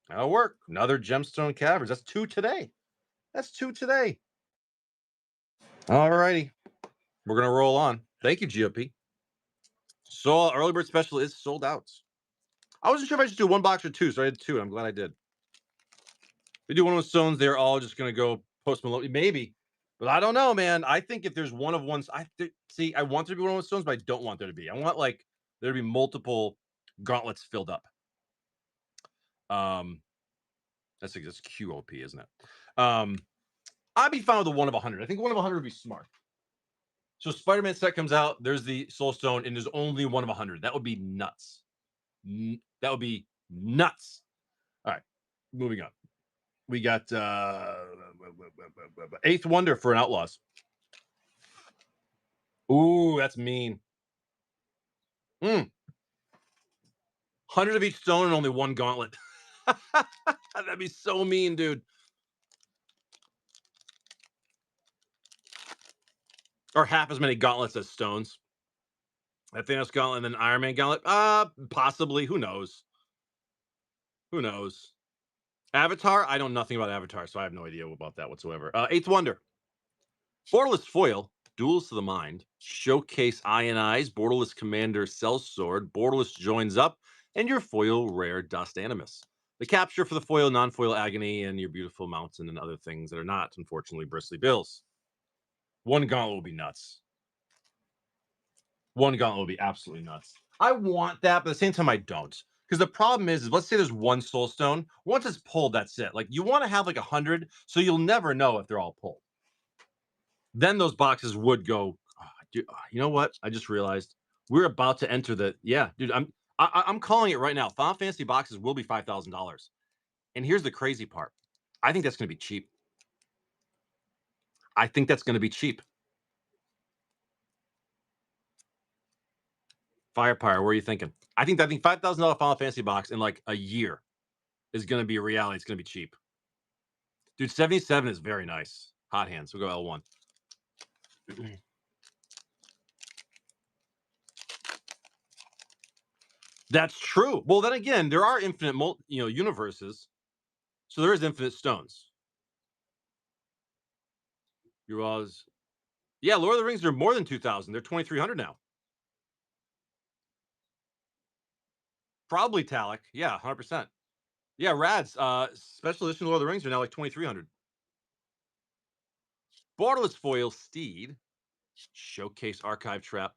That'll work. Another Gemstone Caverns. That's 2 today. That's 2 today. All righty. We're going to roll on. Thank you, GOP. So, early bird special is sold out. I wasn't sure if I should do 1 box or 2, so I did 2. I'm glad I did. If we do 1 of those stones, they're all just going to go Post Malone. Maybe. But I don't know, man. I think if there's one of ones, see, I want there to be 1 of those stones, but I don't want there to be. I want like there to be multiple gauntlets filled up. That's QOP, isn't it? I'd be fine with a 1 of 100. I think 1 of 100 would be smart. So Spider-Man set comes out, there's the Soul Stone, and there's only 1 of 100. That would be nuts. That would be nuts. All right, moving on. We got Eighth Wonder for an Outlaws. Ooh, that's mean. 100 of each stone and only 1 gauntlet. That'd be so mean, dude. Or half as many gauntlets as stones. That Thanos gauntlet and then Iron Man gauntlet? Possibly. Who knows? Who knows? Avatar? I know nothing about Avatar, so I have no idea about that whatsoever. Eighth Wonder. Borderless Foil. Duels to the Mind. Showcase Ionize. Borderless Commander Sellsword. Borderless joins up. And your foil rare Dust Animus. The capture for the foil, non-foil Agony, and your beautiful mountain and other things that are not, unfortunately, Bristly Bills. 1 gauntlet will be nuts. 1 gauntlet will be absolutely nuts. I want that, but at the same time, I don't. Because the problem is, let's say there's 1 Soul Stone. Once it's pulled, that's it. Like you want to have like 100, so you'll never know if they're all pulled. Then those boxes would go. Dude, you know what? I just realized we're about to enter the. Yeah, dude, I'm calling it right now. Final Fantasy boxes will be $5,000. And here's the crazy part. I think that's going to be cheap. I think that's going to be cheap. Firepire, where are you thinking? I think $5,000 Final Fantasy box in like a year is going to be a reality. It's going to be cheap. Dude, 77 is very nice. Hot hands. We'll go L1. That's true. Well, then again, there are infinite universes. So there is infinite stones. You're always. Yeah, Lord of the Rings are more than 2,000. They're 2,300 now. Probably Talic. Yeah, 100%. Yeah, Rads. Special edition Lord of the Rings are now like 2,300. Borderless Foil Steed. Showcase Archive Trap.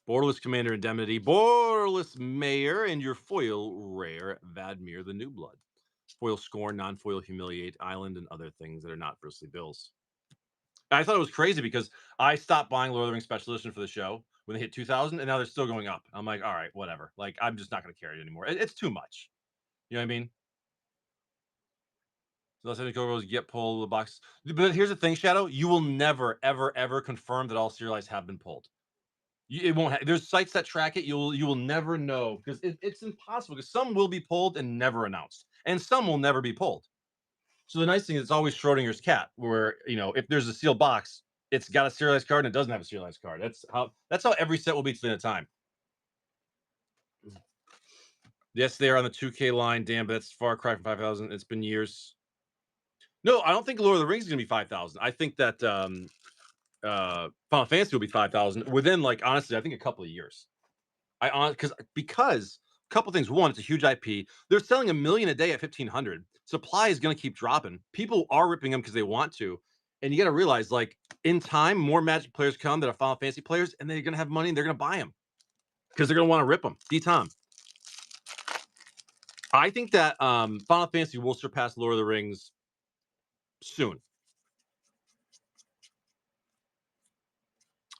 Borderless Commander Indemnity. Borderless Mayor. And your foil rare Vadmir the New Blood. Foil Scorn, non-foil Humiliate, Island, and other things that are not Bristly Bills. I thought it was crazy because I stopped buying Lord of the Rings Special Edition for the show when they hit 2,000, and now they're still going up. I'm like, all right, whatever. Like, I'm just not going to carry it anymore. It's too much. You know what I mean? So let's say the get pulled the box. But here's the thing, Shadow. You will never, ever, ever confirm that all serialized have been pulled. It won't. There's sites that track it. You will never know because it's impossible. Because some will be pulled and never announced. and some will never be pulled. So the nice thing is it's always Schrodinger's cat, where if there's a sealed box, it's got a serialized card and it doesn't have a serialized card. That's how every set will be to the end of time. Yes, they are on the 2K line. Damn, but that's far cry from 5,000. It's been years. No, I don't think Lord of the Rings is gonna be 5,000. I think that Final Fantasy will be 5,000 within, like, honestly, I think a couple of years. Because a couple things. One, it's a huge IP. They're selling 1,000,000 a day at 1,500. Supply is going to keep dropping. People are ripping them because they want to, and you got to realize, like, in time, more Magic players come that are Final Fantasy players, and they're going to have money and they're going to buy them because they're going to want to rip them. D-Tom. I think that Final Fantasy will surpass Lord of the Rings soon.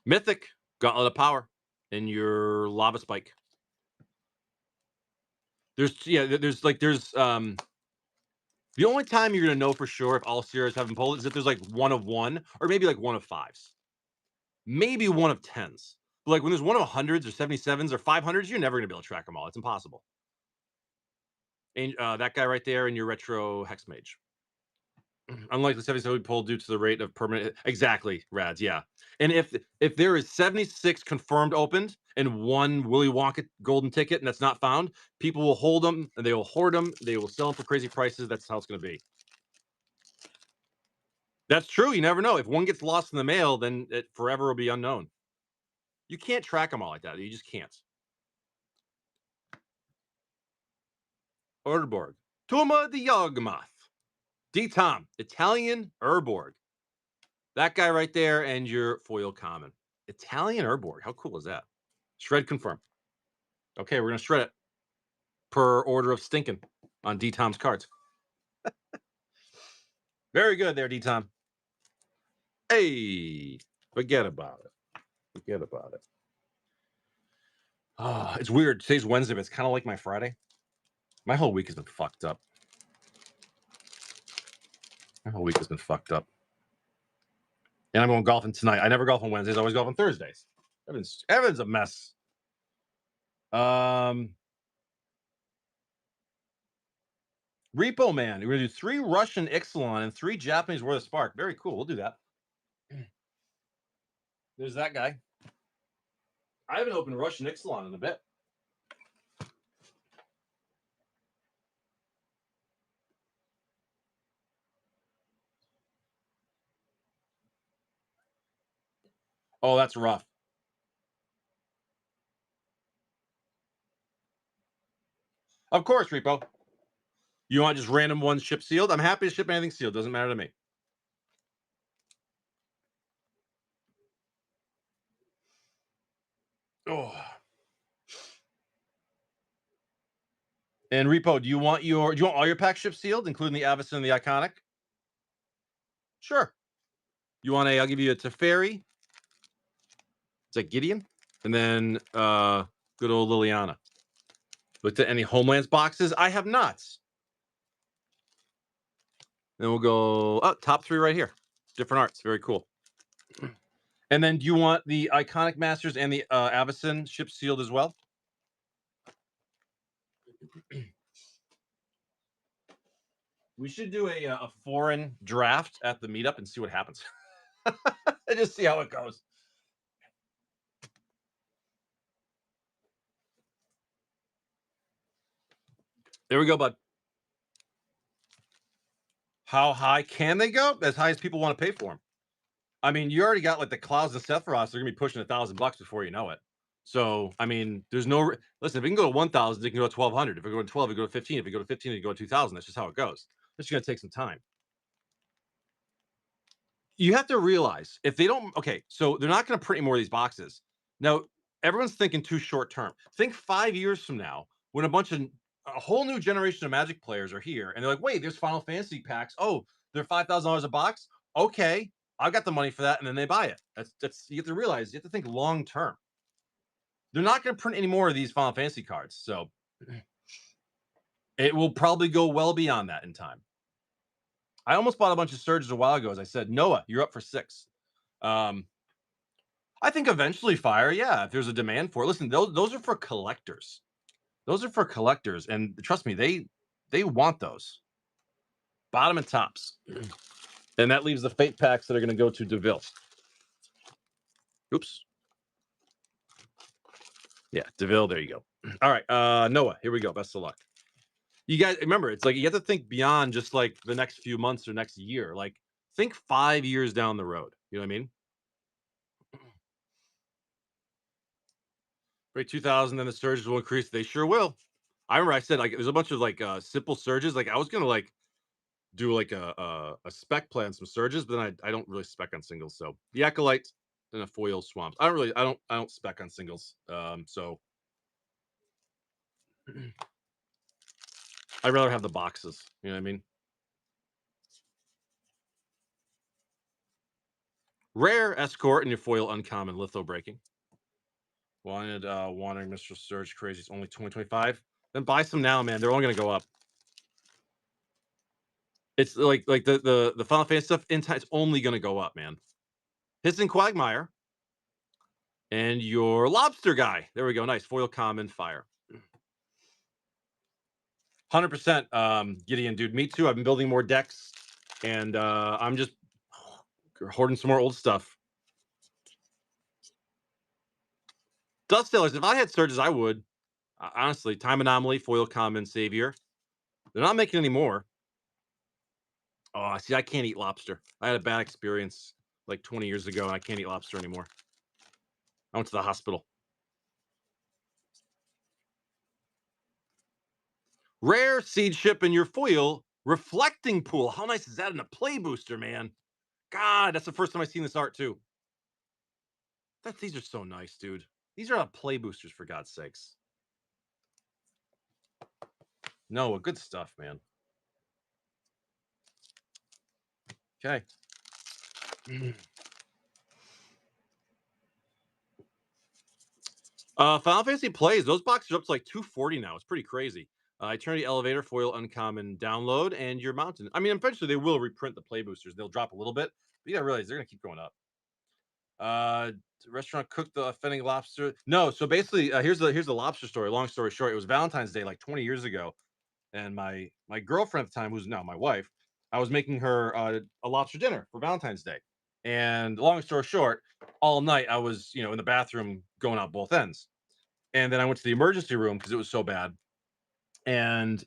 Mythic, Gauntlet of Power, and your Lava Spike. There's the only time you're gonna know for sure if all series haven't pulled is if there's like one of one, or maybe like one of fives, maybe one of tens. But like when there's one of hundreds or 77s or 500s, you're never gonna be able to track them all. It's impossible. And that guy right there in your retro Hex Mage. Unlike the 77 we pulled due to the rate of permanent. Exactly, Rads. Yeah. And if there is 76 confirmed opened and one Willy Wonka golden ticket and that's not found, people will hold them and they will hoard them. They will sell them for crazy prices. That's how it's going to be. That's true. You never know. If one gets lost in the mail, then it forever will be unknown. You can't track them all like that. You just can't. Urborg. Tuma the Yawgmoth. D-Tom. Italian Urborg. That guy right there and your foil common. Italian Urborg. How cool is that? Shred confirm. Okay, we're going to shred it per order of stinking on D-Tom's cards. Very good there, D-Tom. Hey, forget about it. Forget about it. Oh, it's weird. Today's Wednesday, but it's kind of like my Friday. My whole week has been fucked up. My whole week has been fucked up. And I'm going golfing tonight. I never golf on Wednesdays. I always golf on Thursdays. Evan's a mess. Repo Man. We're going to do 3 Russian Ixalan and 3 Japanese Worth of Spark. Very cool. We'll do that. There's that guy. I haven't opened Russian Ixalan in a bit. Oh, that's rough. Of course, Repo. You want just random ones ship sealed? I'm happy to ship anything sealed. Doesn't matter to me. Oh. And Repo, do you want all your packs shipped sealed, including the Avacyn and the Iconic? Sure. You want I'll give you a Teferi. It's like Gideon. And then good old Liliana. Looked at any Homelands boxes? I have not. Then we'll go top 3 right here. Different arts. Very cool. And then do you want the Iconic Masters and the Avacyn ship sealed as well? We should do a foreign draft at the meetup and see what happens. And just see how it goes. There we go, bud. How high can they go? As high as people want to pay for them. I mean, you already got like the Clouds and Sephiroth. They're gonna be pushing $1,000 before you know it. So, I mean, there's no listen. If it can go to 1,000, it can go to 1,200. If it go to 12, it go to 15. If it go to 15, it go to 2,000. That's just how it goes. It's gonna take some time. You have to realize if they don't. Okay, so they're not gonna print any more of these boxes. Now, everyone's thinking too short term. Think 5 years from now when a whole new generation of Magic players are here, and they're like, "Wait, there's Final Fantasy packs. Oh, they're $5,000 a box. Okay, I got the money for that," and then they buy it. That's you have to realize. You have to think long term. They're not going to print any more of these Final Fantasy cards, so it will probably go well beyond that in time. I almost bought a bunch of Surges a while ago. As I said, Noah, you're up for 6. I think eventually Fire, yeah, if there's a demand for it. Listen, those are for collectors. Those are for collectors, and trust me, They want those. Bottom and tops. And that leaves the fate packs that are going to go to DeVille. Oops. Yeah, DeVille. There you go. All right. Noah, here we go. Best of luck. You guys remember, it's like you have to think beyond just like the next few months or next year. Like, think 5 years down the road. You know what I mean? Right, 2000, then the surges will increase. They sure will. I remember I said like there's a bunch of like simple surges. Like I was gonna like do like a spec play on some surges, but then I don't really spec on singles. So the acolyte and a foil swamps. I don't spec on singles. So I'd rather have the boxes. You know what I mean? Rare escort and your foil uncommon litho breaking. Wandering Mr. Surge Crazy. It's only 2025. Then buy some now, man. They're only gonna go up. It's like the Final Fantasy stuff in time. It's only gonna go up, man. Hissing Quagmire and your lobster guy. There we go. Nice foil common fire. 100%, Gideon, dude. Me too. I've been building more decks, and I'm just hoarding some more old stuff. Dust Sailors. If I had surges, I would. Honestly, Time Anomaly, foil common savior. They're not making any more. Oh, see, I can't eat lobster. I had a bad experience like 20 years ago, and I can't eat lobster anymore. I went to the hospital. Rare seed ship in your foil reflecting pool. How nice is that in a play booster, man? God, that's the first time I've seen this art too. These are so nice, dude. These are not play boosters, for God's sakes. No, good stuff, man. Okay. Final Fantasy plays. Those boxes are up to like 240 now. It's pretty crazy. Eternity Elevator, foil uncommon download, and your mountain. I mean, eventually they will reprint the play boosters. They'll drop a little bit, but you gotta realize they're gonna keep going up. Restaurant cooked the offending lobster. No, so basically, here's the lobster story. Long story short, it was Valentine's Day like 20 years ago, and my girlfriend at the time, who's now my wife, I was making her a lobster dinner for Valentine's Day. And long story short, all night I was in the bathroom going out both ends, and then I went to the emergency room because it was so bad, and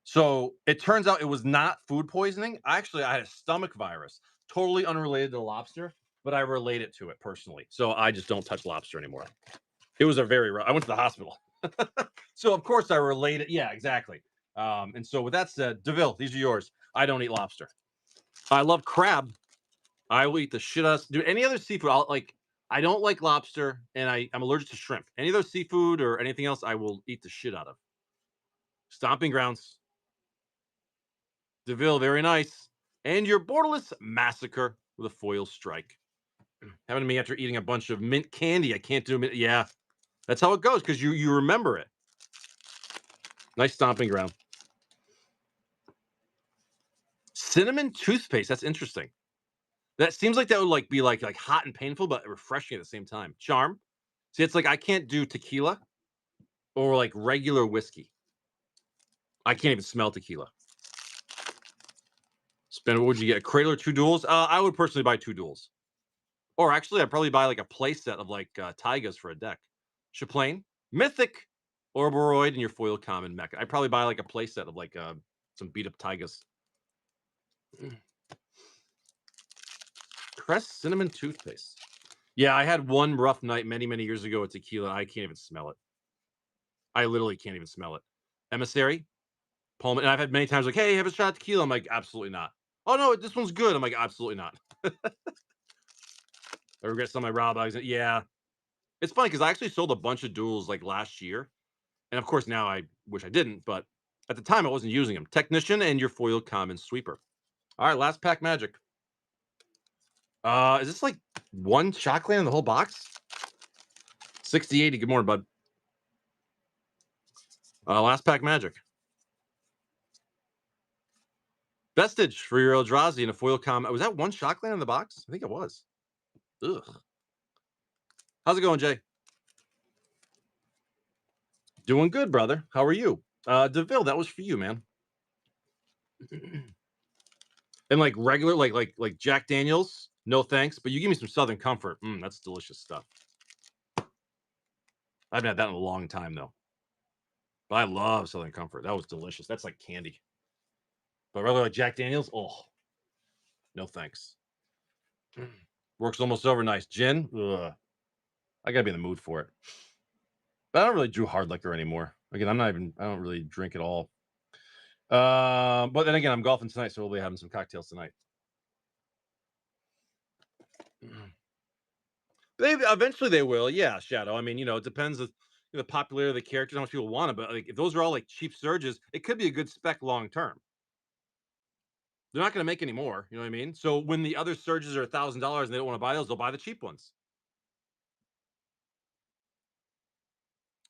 so it turns out it was not food poisoning. I had a stomach virus, totally unrelated to lobster, but I relate it to it personally. So I just don't touch lobster anymore. It was a very rough. I went to the hospital. So of course I relate it. Yeah, exactly. And so with that said, DeVille, these are yours. I don't eat lobster. I love crab. I will eat the shit out of dude. Any other seafood, I don't like lobster, and I'm allergic to shrimp. Any other seafood or anything else, I will eat the shit out of. Stomping grounds. DeVille, very nice. And your borderless massacre with a foil strike. Having me after eating a bunch of mint candy. I can't do mint. Yeah, that's how it goes because you remember it. Nice stomping ground. Cinnamon toothpaste. That's interesting. That seems like that would be like hot and painful, but refreshing at the same time. Charm. See, it's like I can't do tequila or like regular whiskey. I can't even smell tequila. What would you get? A cradle or two duels? I would personally buy two duels. Or actually, I'd probably buy like a play set of like Taigas for a deck. Chaplain, Mythic, Orboroid, and your foil common mecha. I'd probably buy like a play set of like some beat up Taigas. Crest cinnamon toothpaste. Yeah, I had one rough night many, many years ago with tequila. I can't even smell it. I literally can't even smell it. Emissary, Pullman. And I've had many times like, hey, have a shot of tequila. I'm like, absolutely not. Oh no, this one's good. I'm like, absolutely not. I regret some of my raw bags. Yeah. It's funny because I actually sold a bunch of duels like last year. And of course, now I wish I didn't, but at the time I wasn't using them. Technician and your foil common sweeper. All right, last pack magic. Is this like one Shockland in the whole box? 6080. Good morning, bud. Last pack magic. Vestige for your Eldrazi and a foil common. Was that one Shockland in the box? I think it was. Ugh. How's it going, Jay? Doing good, brother. How are you? DeVille, that was for you, man. And like regular, like Jack Daniels, no thanks. But you give me some Southern Comfort. That's delicious stuff. I haven't had that in a long time though. But I love Southern Comfort. That was delicious. That's like candy. But regular like Jack Daniels, oh, no thanks. Work's almost over. Nice gin. Ugh. I gotta be in the mood for it. But I don't really do hard liquor anymore. Again, I don't really drink at all. But then again, I'm golfing tonight, so we'll be having some cocktails tonight. Eventually they will, yeah, Shadow. I mean, it depends on the popularity of the characters, how much people want it. But like, if those are all like cheap surges, it could be a good spec long term. They're not going to make any more. You know what I mean? So when the other surges are $1,000 and they don't want to buy those, they'll buy the cheap ones.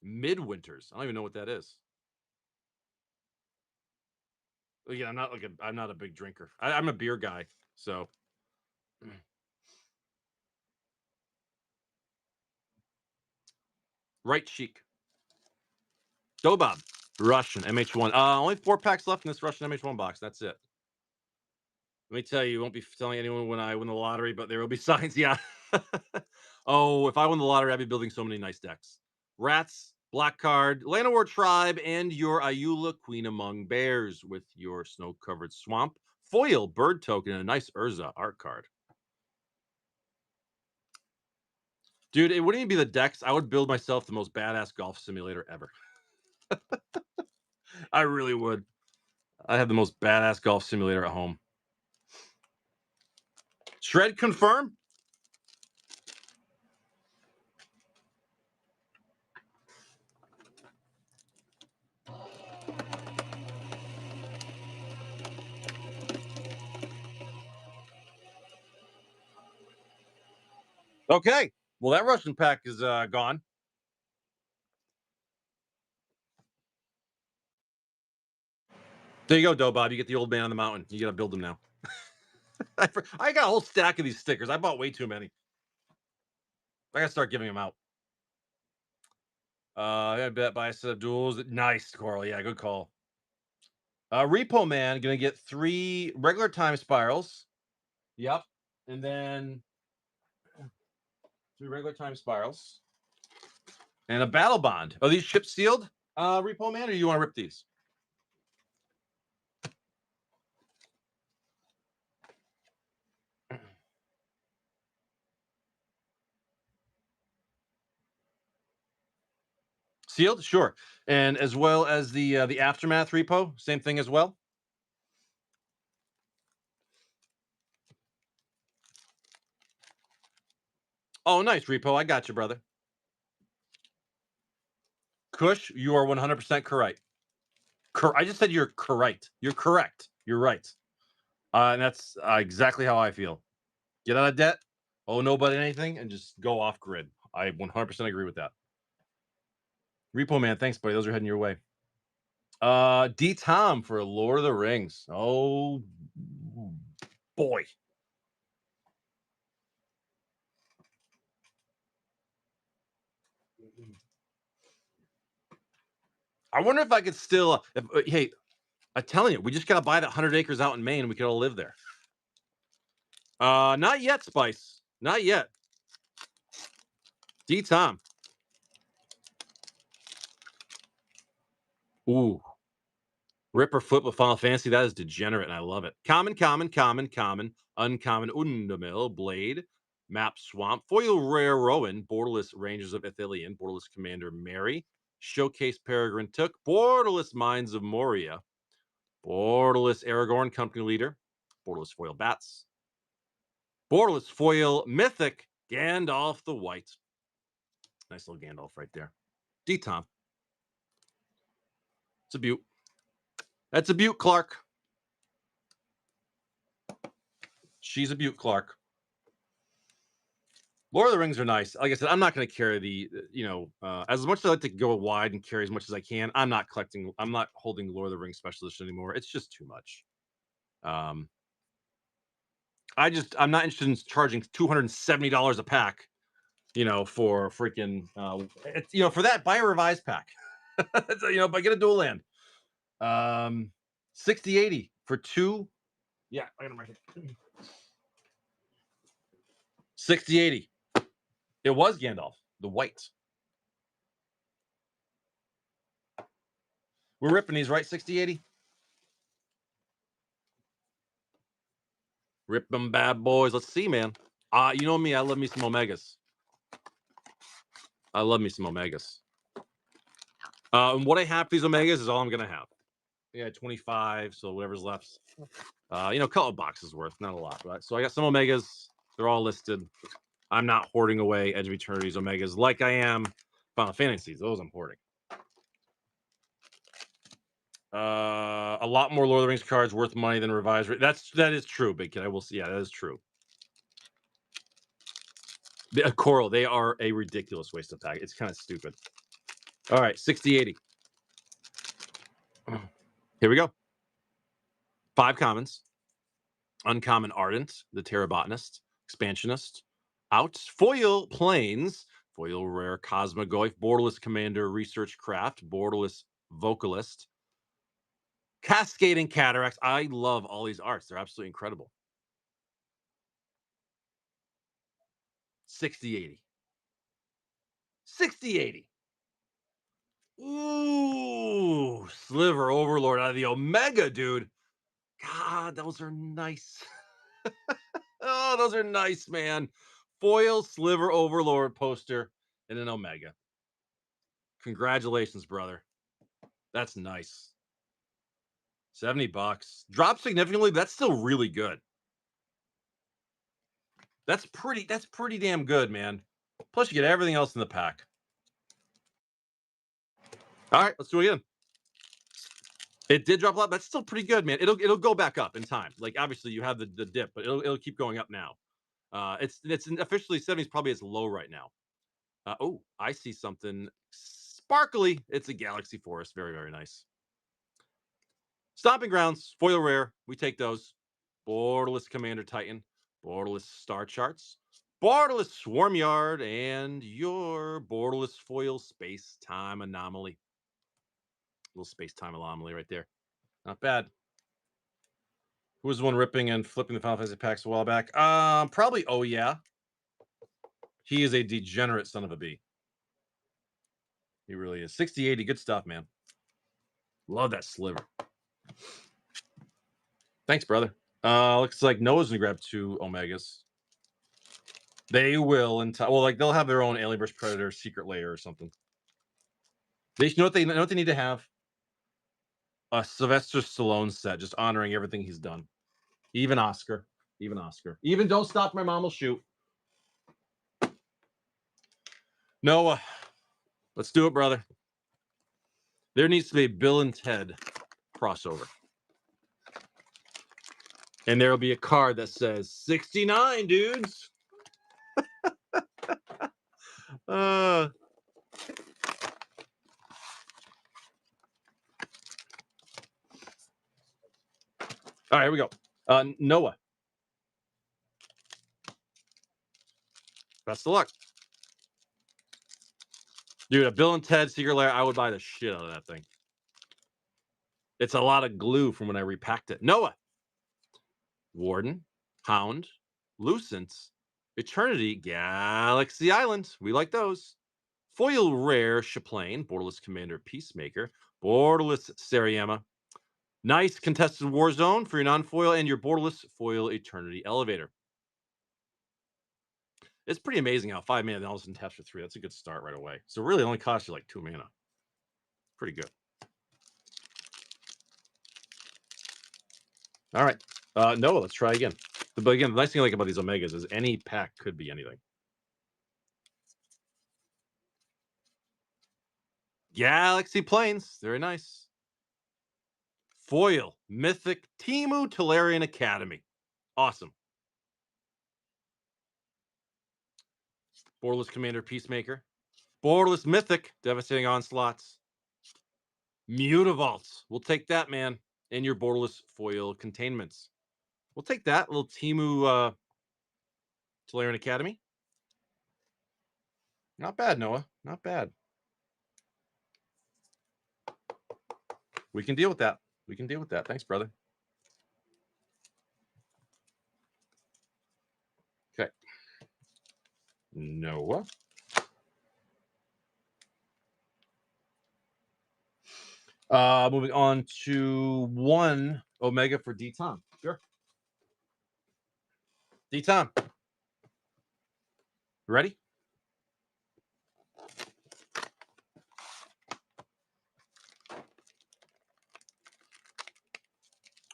Midwinters. I don't even know what that is. Yeah, I'm not a big drinker. I'm a beer guy, so. Right cheek. Dobab. Russian MH1. Only 4 packs left in this Russian MH1 box. That's it. Let me tell you, won't be telling anyone when I win the lottery, but there will be signs. Yeah. Oh, if I win the lottery, I'd be building so many nice decks. Rats, Black Card, Llanowar Tribe, and your Ayula Queen Among Bears with your Snow-Covered Swamp, Foil Bird Token, and a nice Urza art card. Dude, it wouldn't even be the decks. I would build myself the most badass golf simulator ever. I really would. I have the most badass golf simulator at home. Shred confirm. Okay. Well, that Russian pack is gone. There you go, Dobab. You get the old man on the mountain. You got to build them now. I got a whole stack of these stickers. I bought way too many. I got to start giving them out. I bet buy a set of duels. Nice, Coral. Yeah, good call. Repo Man gonna get 3 regular time spirals. Yep, and then 3 regular time spirals and a battle bond. Are these ships sealed, Repo Man, or you want to rip these? Sealed, sure, and as well as the aftermath repo, same thing as well. Oh, nice repo. I got you, brother. Kush, you are 100% correct. I just said you're correct. You're correct. You're right. And that's exactly how I feel. Get out of debt, owe nobody anything, and just go off grid. I 100% agree with that. Repo Man, thanks, buddy. Those are heading your way. D Tom for Lord of the Rings. Oh boy. I wonder if I could still. Hey, I'm telling you, we just gotta buy that 100 acres out in Maine. And we could all live there. Not yet, Spice. Not yet. D Tom. Ooh. Rip or flip with Final Fantasy. That is degenerate, and I love it. Common, uncommon, Undamil, Blade, Map Swamp, Foil Rare Rowan, Borderless Rangers of Ithilien, Borderless Commander Mary, Showcase Peregrine Took, Borderless Minds of Moria, Borderless Aragorn Company Leader, Borderless Foil Bats, Borderless Foil Mythic Gandalf the White. Nice little Gandalf right there. D-Tom. It's a beaut. That's a beaut, Clark. She's a beaut, Clark. Lord of the Rings are nice. Like I said, I'm not going to carry as much as I like to go wide and carry as much as I can. I'm not holding Lord of the Rings special edition anymore. It's just too much. I'm not interested in charging $270 a pack, for freaking, for that, buy a revised pack. But get a dual land. Um, 6080 for 2. Yeah, I got them right here. 6080. It was Gandalf, the white. We're ripping these, right? 6080. Rip them bad boys. Let's see, man. You know me, I love me some Omegas. I love me some Omegas. And what I have for these Omegas is all I'm gonna have. Yeah, 25. So whatever's left. You know, couple boxes worth, not a lot, right? So I got some Omegas. They're all listed. I'm not hoarding away Edge of Eternity's Omegas like I am Final Fantasies. Those I'm hoarding. A lot more Lord of the Rings cards worth money than revised. That is true, Big Kid. I will see. Yeah, that is true. Coral, they are a ridiculous waste of pack. It's kind of stupid. All right, 6080. Here we go. 5 commons. Uncommon Ardent, the Terrabotanist, Expansionist. Out. Foil Planes. Foil Rare Cosmogoyf. Borderless Commander Research Craft. Borderless Vocalist. Cascading Cataracts. I love all these arts. They're absolutely incredible. 6080. 6080. Ooh, Sliver Overlord out of the Omega, dude. God, those are nice. Oh, those are nice, man. Foil Sliver Overlord poster in an Omega. Congratulations, brother. That's nice. $70. Dropped significantly, but that's still really good. That's pretty damn good, man. Plus, you get everything else in the pack. All right, let's do it again. It did drop a lot. That's still pretty good, man. It'll go back up in time. Like obviously you have the dip, but it'll keep going up now. It's officially 70s probably as low right now. Oh, I see something sparkly. It's a Galaxy Forest. Very, very nice. Stomping Grounds, foil rare. We take those. Borderless Commander Titan, Borderless Star Charts, Borderless Swarm Yard, and your Borderless Foil Space Time Anomaly. Little space time anomaly right there. Not bad. Who was the one ripping and flipping the Final Fantasy packs a while back? Probably. Oh yeah, he is a degenerate son of a bee. He really is. 6080, good stuff, man. Love that sliver. Thanks, brother. Looks like Noah's gonna grab 2 Omegas. They will in time. Well, like they'll have their own Alien vs Predator secret layer or something. They know what they need to have. A Sylvester Stallone set, just honoring everything he's done. Even Oscar. Even Don't Stop My Mom Will Shoot. Noah, let's do it, brother. There needs to be a Bill and Ted crossover. And there'll be a card that says 69, dudes. All right, here we go. Noah. Best of luck. Dude, a Bill and Ted Secret Lair, I would buy the shit out of that thing. It's a lot of glue from when I repacked it. Noah. Warden, Hound, Lucent, Eternity, Galaxy Island. We like those. Foil Rare, Chaplain, Borderless Commander, Peacemaker, Borderless Sariyama. Nice Contested War Zone for your non-foil and your Borderless Foil Eternity Elevator. It's pretty amazing how 5 mana and all of a sudden taps for 3. That's a good start right away. So really, it only costs you like 2 mana. Pretty good. All right. Noah, let's try again. But again, the nice thing I like about these Omegas is any pack could be anything. Galaxy Plains. Very nice. Foil. Mythic. Timu Tolarian Academy. Awesome. Borderless Commander Peacemaker. Borderless Mythic. Devastating Onslaughts. Mutavaults. We'll take that, man. And your Borderless Foil Containments. We'll take that. Little Timu Tolarian Academy. Not bad, Noah. Not bad. We can deal with that. We can deal with that. Thanks, brother. Okay. Noah. Moving on to 1 Omega for D Tom. Sure. D Tom. Ready?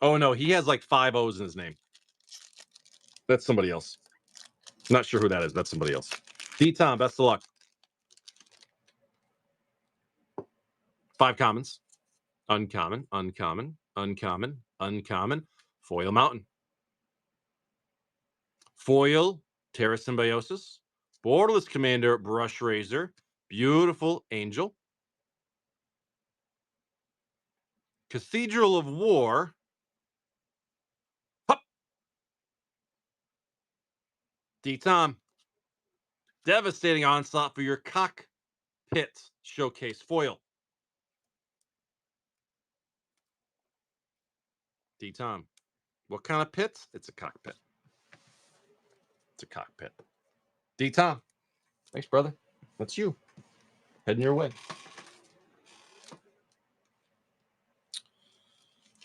Oh no, he has like 5 O's in his name. That's somebody else. Not sure who that is. That's somebody else. D Tom, best of luck. 5 commons. Uncommon, uncommon, uncommon, uncommon. Foil Mountain. Foil Terra Symbiosis. Borderless Commander Brush Razor. Beautiful Angel. Cathedral of War. Hup. D Tom. Devastating Onslaught for your Cockpit Showcase Foil. D Tom. What kind of pit? It's a cockpit. It's a cockpit. D Tom. Thanks, brother. That's you. Heading your way.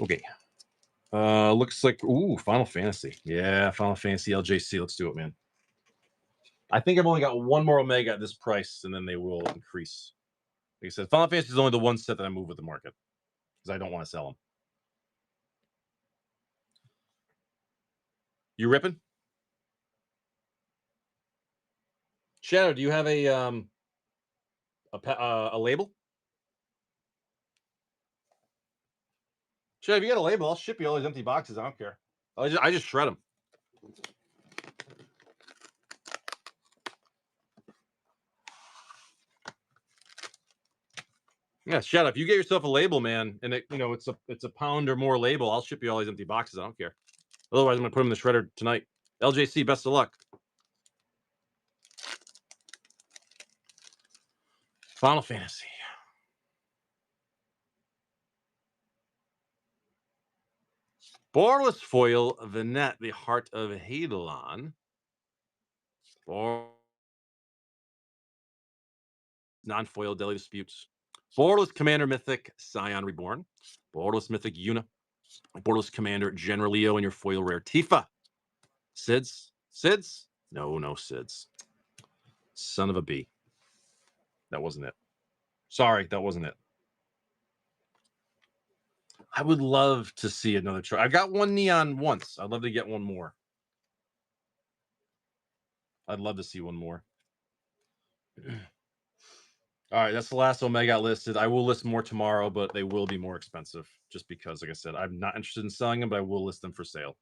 Okay. Looks like Final Fantasy. Yeah, Final Fantasy LJC. Let's do it, man. I think I've only got 1 more Omega at this price, and then they will increase. Like I said, Final Fantasy is only the one set that I move with the market because I don't want to sell them. You ripping? Shadow, do you have a label? Shadow, if you got a label, I'll ship you all these empty boxes. I don't care. I just shred them. Yeah, Shadow, if you get yourself a label, man, and it's a pound or more label, I'll ship you all these empty boxes. I don't care. Otherwise, I'm gonna put them in the shredder tonight. LJC, best of luck. Final Fantasy. Borderless Foil, Vanette, the Heart of Hadalon. Non-foil Deadly Disputes. Borderless Commander Mythic Scion Reborn. Borderless Mythic Una. Borderless Commander General Leo and your foil rare Tifa. Sids? Sids? No Sids. Son of a B. That wasn't it. Sorry, that wasn't it. I would love to see another try. I got 1 neon once. I'd love to get 1 more. I'd love to see 1 more. All right, that's the last Omega listed. I will list more tomorrow, but they will be more expensive just because, like I said, I'm not interested in selling them, but I will list them for sale.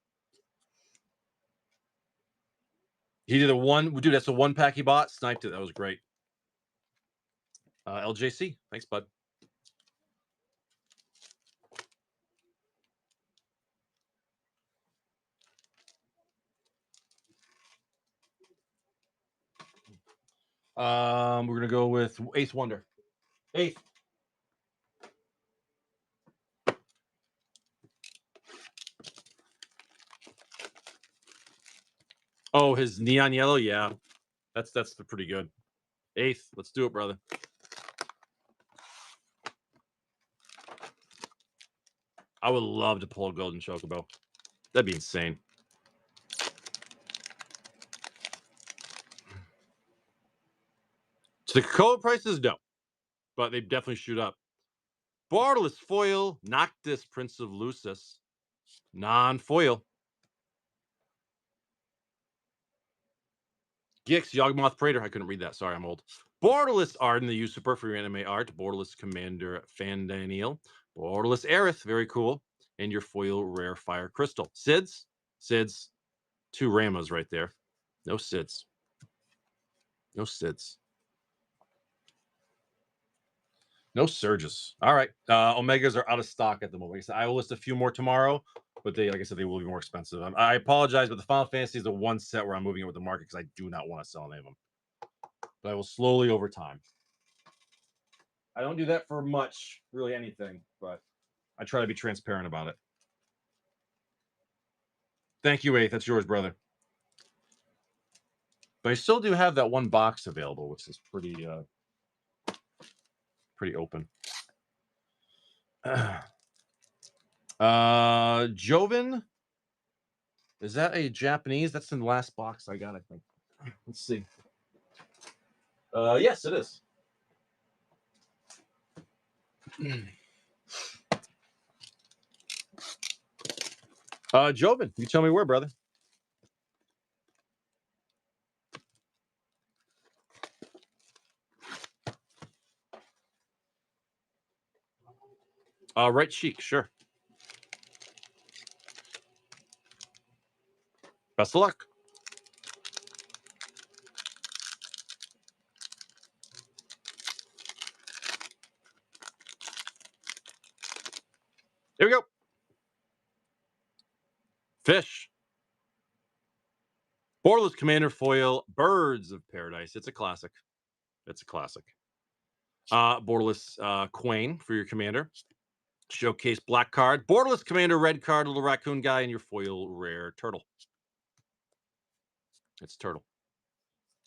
He did dude, that's a 1 pack he bought. Sniped it. That was great. LJC. Thanks, bud. We're going to go with Ace Wonder. Ace. Oh, his neon yellow? Yeah. That's pretty good. Eighth. Let's do it, brother. I would love to pull a golden chocobo. That'd be insane. So the cocoa prices, no. But they definitely shoot up. Borderless Foil, Noctis, Prince of Lucis. Non-foil. Gix, Yawgmoth Praetor. I couldn't read that. Sorry, I'm old. Borderless Arden, the usurper for your anime art. Borderless Commander Fandaniel. Borderless Aerith, very cool. And your foil rare Fire Crystal. Sids. 2 Ramos right there. No Sids. No Sids. No Surges. All right. Omegas are out of stock at the moment. Like I said, I will list a few more tomorrow, but like I said, they will be more expensive. I apologize, but the Final Fantasy is the one set where I'm moving it with the market because I do not want to sell any of them. But I will slowly over time. I don't do that for much, really anything, but I try to be transparent about it. Thank you, Eighth. That's yours, brother. But I still do have that one box available, which is pretty open. Joven. Is that a Japanese? That's in the last box I got, I think. Let's see. Yes, it is. Joven, you tell me where, brother. Right cheek, sure. Best of luck. Here we go. Fish. Borderless Commander foil, Birds of Paradise. It's a classic. It's a classic. Borderless Quain for your commander. Showcase black card. Borderless Commander red card, little raccoon guy, and your foil rare turtle. It's turtle.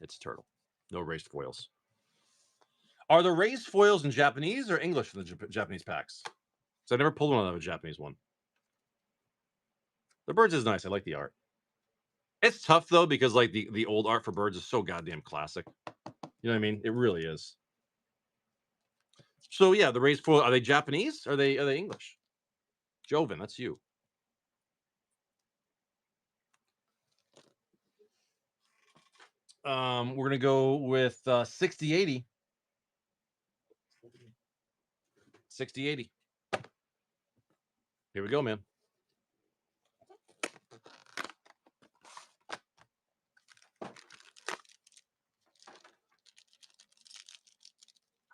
It's turtle. No raised foils. Are the raised foils in Japanese or English in the Japanese packs? So I never pulled one out of a Japanese one. The Birds is nice. I like the art. It's tough though because like the old art for Birds is so goddamn classic. You know what I mean? It really is. So yeah, the raised foil, are they Japanese? Are they English? Joven, that's you. We're gonna go with 6080. 6080. Here we go, man.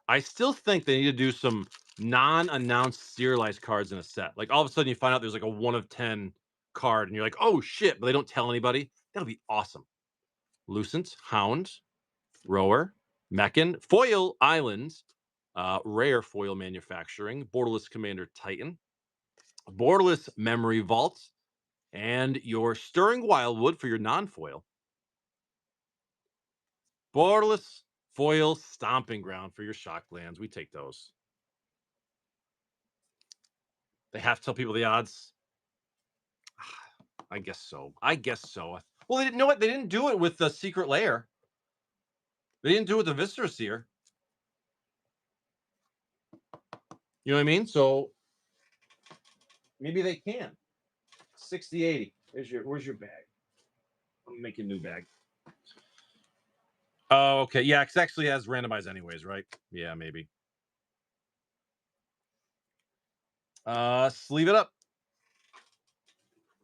I still think they need to do some non-announced serialized cards in a set. Like all of a sudden you find out there's like a 1 of 10 card and you're like, oh shit, but they don't tell anybody. That'll be awesome. Lucent, Hound, Rower, Meccan, Foil Islands, Rare Foil Manufacturing, Borderless Commander Titan, Borderless Memory Vault, and your Stirring Wildwood for your non-foil. Borderless Foil Stomping Ground for your Shocklands. We take those. They have to tell people the odds. I guess so. I guess so. Well, they didn't know what they didn't do it with the Secret Lair. They didn't do it with the Viscera Seer. You know what I mean? So maybe they can. 6080. Where's your bag? I'm making a new bag. Oh, okay. Yeah, it actually has randomized anyways, right? Yeah, maybe. Sleeve it up.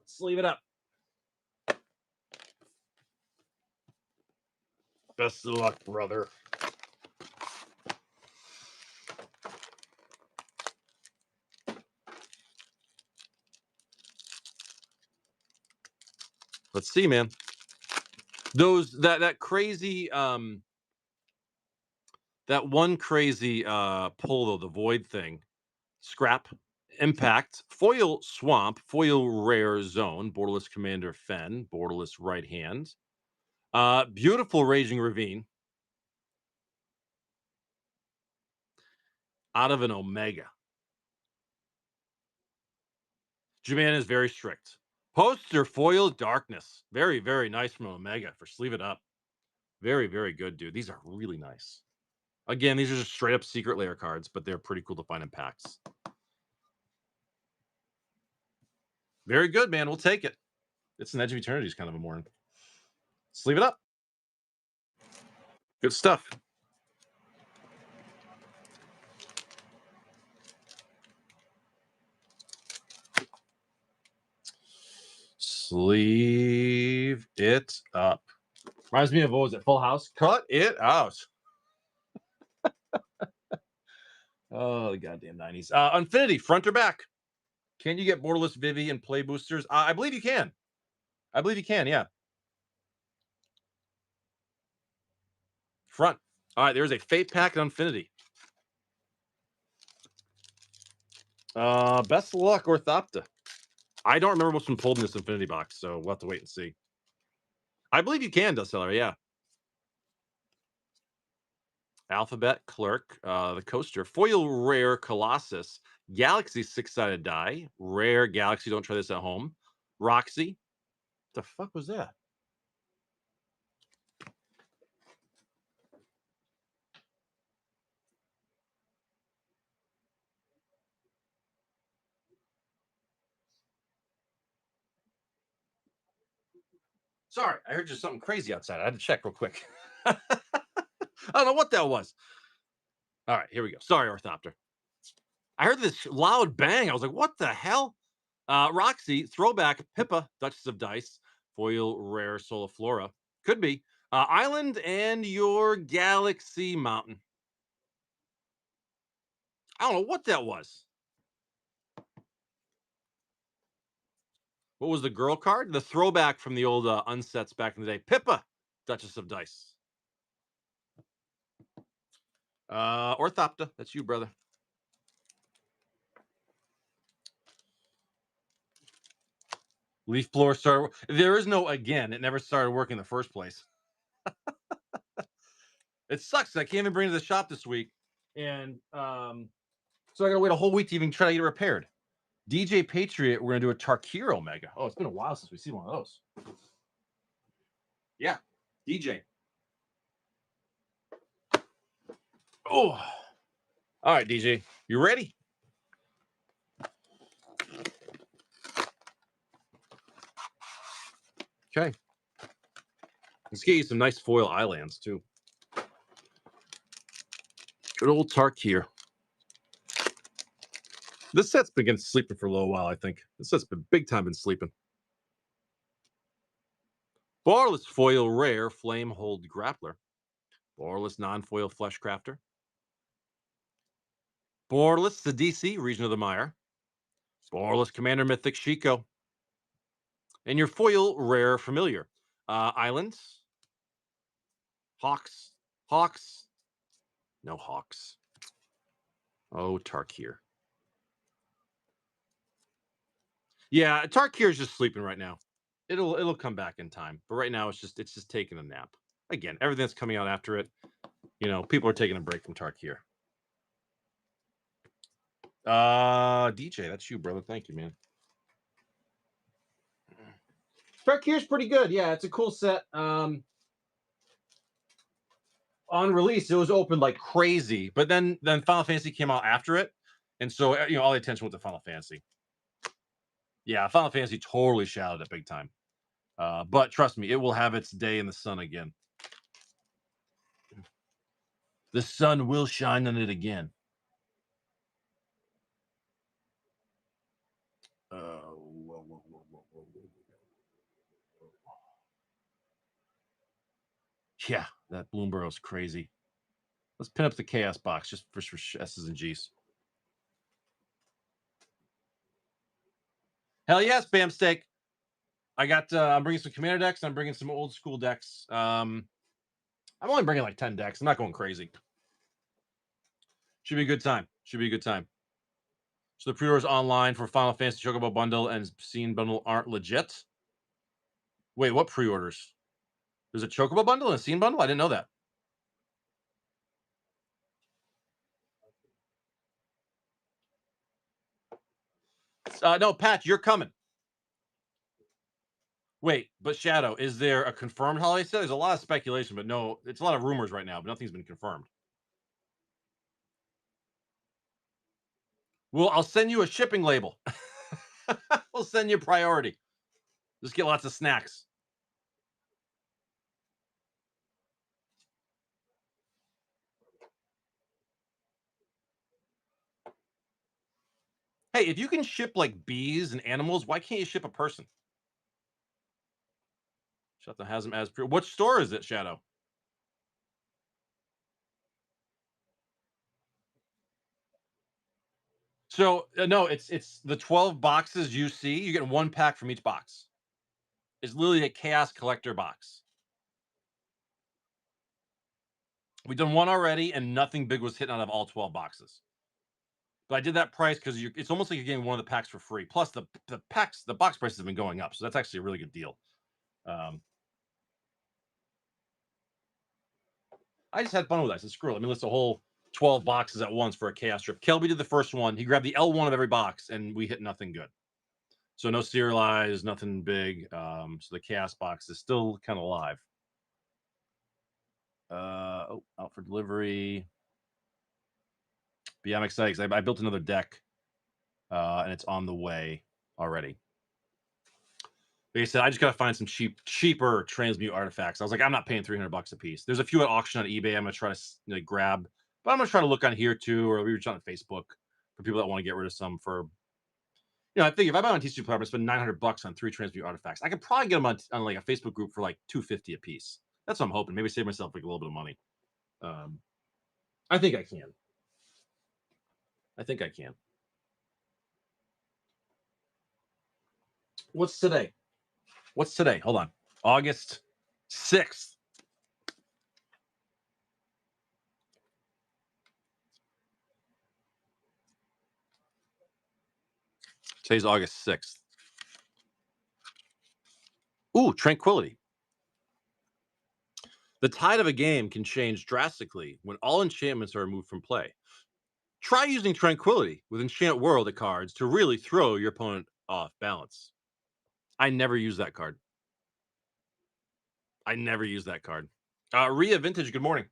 Sleeve it up. Best of luck, brother. Let's see, man. That crazy that one crazy pull though, the void thing. Scrap, Impact, Foil Swamp, Foil Rare Zone, Borderless Commander Fen, Borderless Right Hand. Beautiful Raging Ravine. Out of an Omega. Jaman is very strict. Poster Foil Darkness. Very, very nice from Omega for Sleeve It Up. Very, very good, dude. These are really nice. Again, these are just straight up Secret Lair cards, but they're pretty cool to find in packs. Very good, man. We'll take it. It's an Edge of Eternity's kind of a morning. Sleeve it up. Good stuff. Sleeve it up. Reminds me of, what was it, Full House? Cut it out. Oh, the goddamn 90s. Infinity, front or back? Can you get Borderless Vivi and play boosters? I believe you can. I believe you can, yeah. Front. All right, there's a Fate Pack and Infinity. Best of luck, Orthopta. I don't remember what's been pulled in this Infinity box, so we'll have to wait and see. I believe you can, Dustseller, yeah. Alphabet, Clerk, the Coaster, Foil Rare Colossus, Galaxy six-sided die, Rare Galaxy, don't try this at home, Roxy. The fuck was that? Sorry, I heard just something crazy outside. I had to check real quick. I don't know what that was. All right, here we go. Sorry, Orthopter. I heard this loud bang. I was like, what the hell? Roxy, throwback, Pippa, Duchess of Dice, foil rare Soliflora. Could be. Island and your Galaxy Mountain. I don't know what that was. What was the girl card? The throwback from the old unsets back in the day. Pippa, Duchess of Dice. Orthopta, that's you, brother. Leaf blower started. There is no again. It never started working in the first place. It sucks. I can't even bring it to the shop this week, and so I gotta wait a whole week to even try to get it repaired. DJ Patriot, we're gonna do a Tarkir Omega. Oh, it's been a while since we've seen one of those. Yeah, DJ. Oh, all right, DJ, you ready? Okay. Let's get you some nice foil islands too. Good old Tarkir. This set's been sleeping for a little while, I think. This set's been big time been sleeping. Barless foil rare flame hold grappler. Borderless non-foil flesh crafter. Borderless the DC region of the Mire. Borderless Commander Mythic Shiko. And your foil rare familiar. Islands. Hawks. Hawks. No Hawks. Oh, Tarkir. Yeah, Tarkir is just sleeping right now. It'll come back in time, but right now it's just taking a nap. Again, everything that's coming out after it, people are taking a break from Tarkir. DJ, that's you, brother. Thank you, man. Tarkir's pretty good. Yeah, it's a cool set. On release, it was opened like crazy, but then Final Fantasy came out after it, and so all the attention went to Final Fantasy. Yeah, Final Fantasy totally shouted it big time. But trust me, it will have its day in the sun again. The sun will shine on it again. Yeah, that Bloomburrow's crazy. Let's pin up the chaos box just for S's and G's. Hell yeah, Spam Steak. I got. I'm bringing some commander decks. I'm bringing some old school decks. I'm only bringing like 10 decks. I'm not going crazy. Should be a good time. Should be a good time. So the pre-orders online for Final Fantasy Chocobo Bundle and Scene Bundle aren't legit. Wait, what pre-orders? There's a Chocobo Bundle and a Scene Bundle? I didn't know that. No, Pat, you're coming. Wait, but Shadow, is there a confirmed holiday set? There's a lot of speculation, but no, it's a lot of rumors right now, but nothing's been confirmed. Well, I'll send you a shipping label. We'll send you priority. Just get lots of snacks. Hey, if you can ship like bees and animals, why can't you ship a person? Shut has them as pre. What store is it, Shadow? So no, it's the 12 boxes you see. You get one pack from each box. It's literally a chaos collector box. We've done one already, and nothing big was hit out of all 12 boxes. But I did that price because it's almost like you're getting one of the packs for free. Plus the box prices have been going up, so that's actually a really good deal. I just had fun with that. I said, screw it. Let me list a whole 12 boxes at once for a chaos strip. Kelby did the first one. He grabbed the L1 of every box, and we hit nothing good. So no serialized, nothing big. So the chaos box is still kind of alive. Out for delivery. But yeah, I'm excited because I built another deck, and it's on the way already. Like I said, I just gotta find some cheaper transmute artifacts. I was like, I'm not paying $300 a piece. There's a few at auction on eBay. I'm gonna try to grab, but I'm gonna try to look on here too, or reach out on Facebook for people that want to get rid of some. For I think if I buy on TCG Player, I'm gonna spend $900 on 3 transmute artifacts. I could probably get them on like a Facebook group for like $250 a piece. That's what I'm hoping. Maybe save myself like a little bit of money. I think I can. What's today? Hold on. August 6th. Today's August 6th. Ooh, Tranquility. The tide of a game can change drastically when all enchantments are removed from play. Try using Tranquility with Enchant World of cards to really throw your opponent off balance. I never use that card. Rhea Vintage, good morning.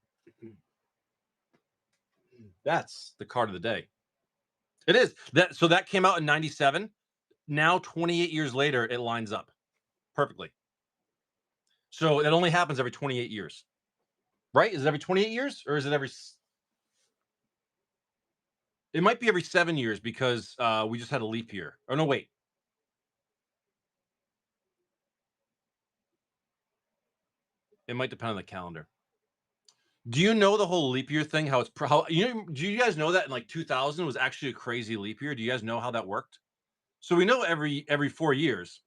That's the card of the day. It is. So that came out in 97. Now, 28 years later, it lines up perfectly. So it only happens every 28 years. Right? Is it every 28 years? Or is it every... It might be every 7 years because we just had a leap year. Oh, no, wait. It might depend on the calendar. Do you know the whole leap year thing? Do you guys know that in like 2000 was actually a crazy leap year? Do you guys know how that worked? So we know every 4 years.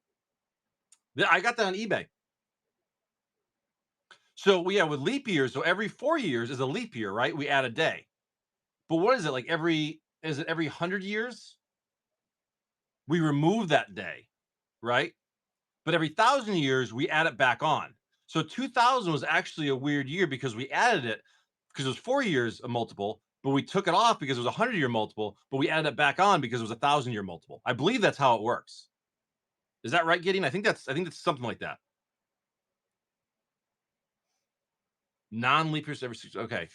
I got that on eBay. So yeah, with leap years, so every 4 years is a leap year, right? We add a day. But what is it like every 100 years? We remove that day, right? But every 1,000 years we add it back on. So 2000 was actually a weird year because we added it because it was 4 years a multiple, but we took it off because it was a 100-year multiple, but we added it back on because it was a 1,000-year multiple. I believe that's how it works. Is that right, Gideon? I think that's something like that. Non-leap years every 6. Okay.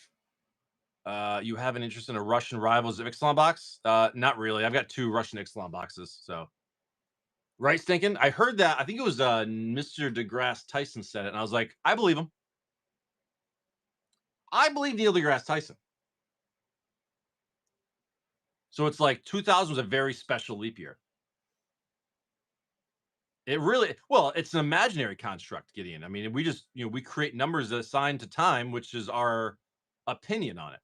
You have an interest in a Russian Rivals of Ixalan box? Not really. I've got 2 Russian Ixalan boxes, so. Right, Stinkin? I heard that. I think it was Mr. deGrasse Tyson said it, and I was like, I believe him. I believe Neil deGrasse Tyson. So it's like 2000 was a very special leap year. It really, well, it's an imaginary construct, Gideon. I mean, we just, we create numbers assigned to time, which is our opinion on it.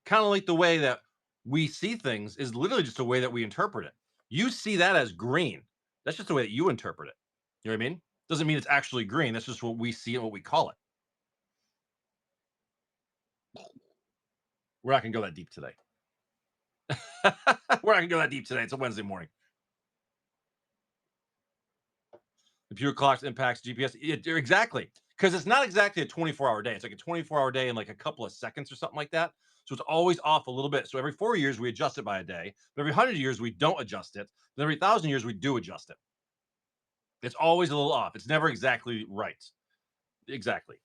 Kind of like the way that we see things is literally just a way that we interpret it. You see that as green. That's just the way that you interpret it. You know what I mean? Doesn't mean it's actually green. That's just what we see and what we call it. We're not going to go that deep today. We're not going to go that deep today. It's a Wednesday morning. Computer clocks impacts GPS. Exactly. Because it's not exactly a 24-hour day. It's like a 24-hour day in like a couple of seconds or something like that. So it's always off a little bit. So every 4 years, we adjust it by a day. But every 100 years, we don't adjust it. But every 1,000 years, we do adjust it. It's always a little off. It's never exactly right. Exactly.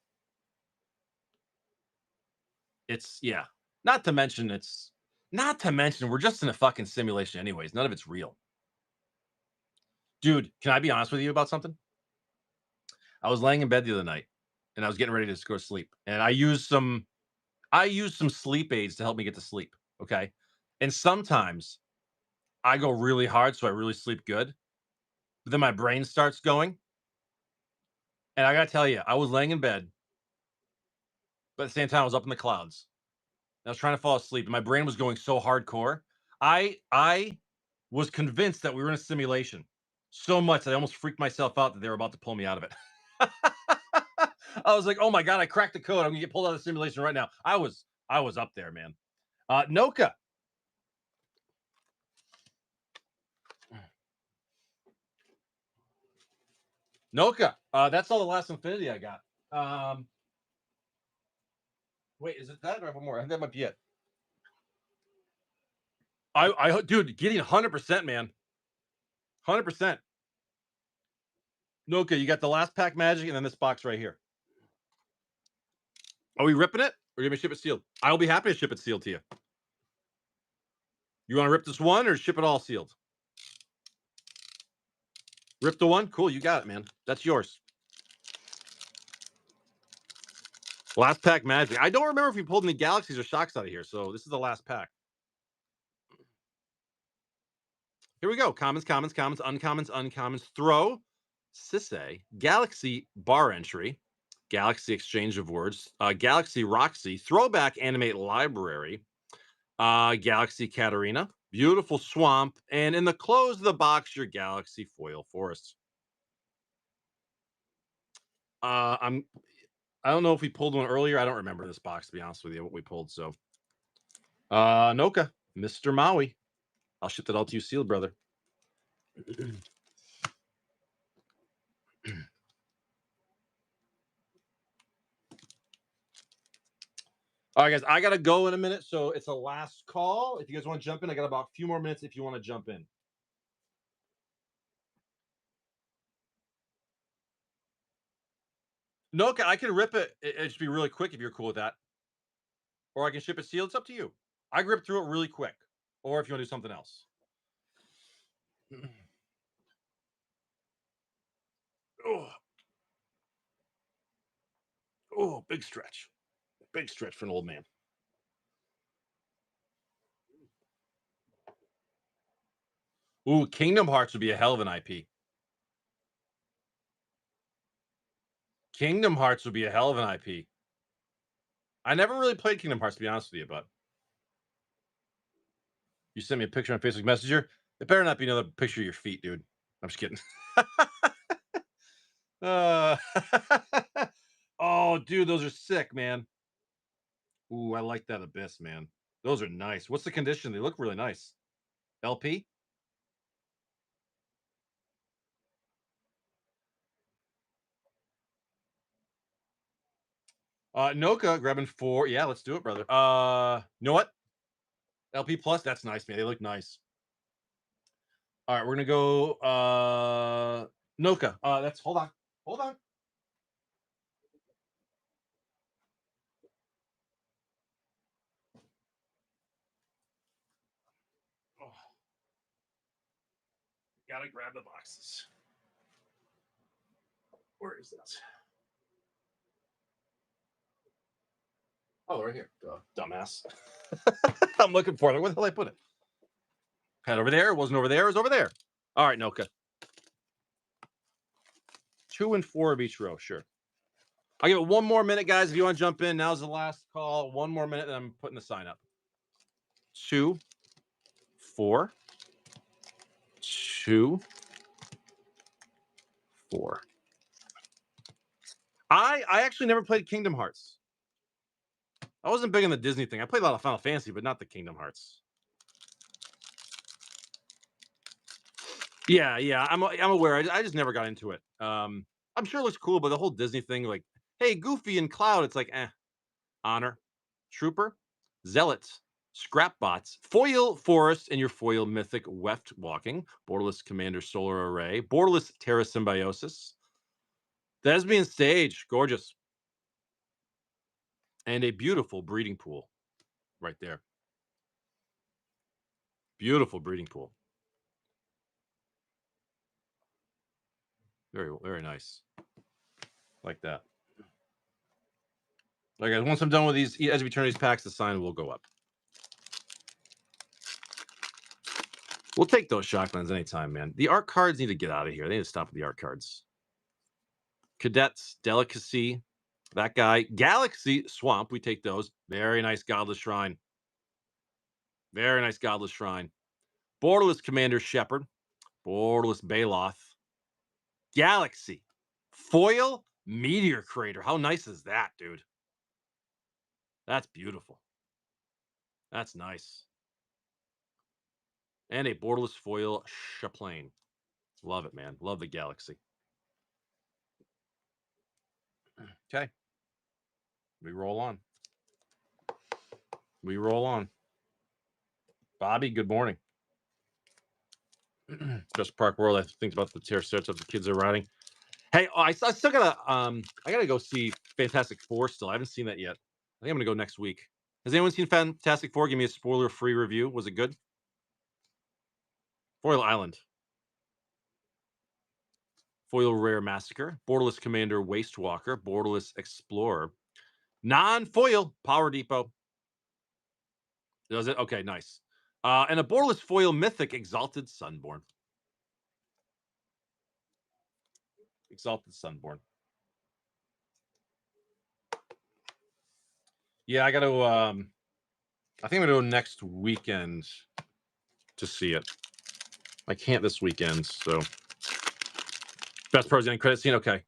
It's, yeah. Not to mention, we're just in a fucking simulation anyways. None of it's real. Dude, can I be honest with you about something? I was laying in bed the other night, and I was getting ready to go to sleep. And I used some sleep aids to help me get to sleep, okay? And sometimes I go really hard, so I really sleep good. But then my brain starts going. And I gotta tell you, I was laying in bed, but at the same time, I was up in the clouds. I was trying to fall asleep, and my brain was going so hardcore. I was convinced that we were in a simulation so much that I almost freaked myself out that they were about to pull me out of it. I was like, "Oh my god, I cracked the code. I'm gonna get pulled out of the simulation right now." I was up there, man. Noka. Noka. That's all the last Infinity I got. Um, Wait, is it that or I have one more? I think that might be it. Dude, getting 100%, man. 100%. Noka, you got the last pack magic and then this box right here. Are we ripping it? Or are you gonna ship it sealed? I'll be happy to ship it sealed to you. You want to rip this one or ship it all sealed? Rip the one? Cool, you got it, man. That's yours. Last pack magic. I don't remember if we pulled any galaxies or shocks out of here, so this is the last pack. Here we go. Commons, commons, commons, uncommons, uncommons. Throw, Sisay, Galaxy bar entry, Galaxy exchange of words, Galaxy Roxy, throwback animate library, Galaxy Katarina, beautiful swamp, and in the close of the box, your Galaxy foil forest. I don't know if we pulled one earlier. I don't remember this box to be honest with you. What we pulled. So, Noka, Mr. Maui. I'll ship that all to you sealed, brother. All right, guys, I gotta go in a minute, so it's a last call. If you guys want to jump in, I got about a few more minutes. If you want to jump in, Noka, I can rip it. It should be really quick if you're cool with that, or I can ship it sealed. It's up to you. I grip through it really quick, or if you want to do something else. Oh, oh, big stretch for an old man. Ooh, Kingdom Hearts would be a hell of an IP. Kingdom Hearts would be a hell of an IP. I never really played Kingdom Hearts, to be honest with you, but you sent me a picture on Facebook Messenger. It better not be another picture of your feet, dude. I'm just kidding. uh, oh, dude, those are sick, man. Ooh, I like that Abyss, man. Those are nice. What's the condition? They look really nice. LP? Noka grabbing 4. Yeah, let's do it, brother. You know what? LP plus, that's nice, man. They look nice. All right, we're gonna go Noka. That's hold on. Hold on. Oh, gotta grab the boxes. Where is this? Oh, right here. Dumbass. I'm looking for it. Where the hell did I put it? Had over there. It wasn't over there. It was over there. All right, Noka. 2 and 4 of each row. Sure. I'll give it one more minute, guys. If you want to jump in, now's the last call. One more minute, then I'm putting the sign up. 2, 4, 2, 4. I actually never played Kingdom Hearts. I wasn't big on the Disney thing. I played a lot of Final Fantasy, but not the Kingdom Hearts. Yeah, I'm aware. I just never got into it. I'm sure it looks cool, but the whole Disney thing, like, hey, Goofy and Cloud, it's like, Honor, Trooper, Zealots, Scrapbots, Foil Forest, and your Foil Mythic Weft Walking, Borderless Commander Solar Array, Borderless Terra Symbiosis, Thespian Stage, gorgeous, and a beautiful breeding pool right there. Beautiful breeding pool. Very, very nice. Like that. All right, guys, once I'm done with these, as we turn these packs, the sign will go up. We'll take those shotguns anytime, man. The art cards need to get out of here. They need to stop with the art cards. Cadets, Delicacy, that guy. Galaxy, Swamp, we take those. Very nice Godless Shrine. Very nice Godless Shrine. Borderless Commander Shepard. Borderless Baloth. Galaxy. Foil Meteor Crater. How nice is that, dude? That's beautiful. That's nice. And a borderless foil Chaplain. Love it, man. Love the Galaxy. Okay. We roll on. We roll on. Bobby, good morning. Just Park World. I think about the tear starts up the kids are riding. Hey, I still gotta I gotta go see Fantastic Four still. I haven't seen that yet. I think I'm gonna go next week. Has anyone seen Fantastic Four? Give me a spoiler-free review. Was it good? Foil Island. Foil Rare Massacre. Borderless Commander Wastewalker. Borderless Explorer. Non-foil Power Depot. Does it? Okay, nice. And a borderless foil mythic Exalted Sunborn. Exalted Sunborn. Yeah, I got to. I think I'm gonna go next weekend to see it. I can't this weekend, so best pros and credit scene. Okay,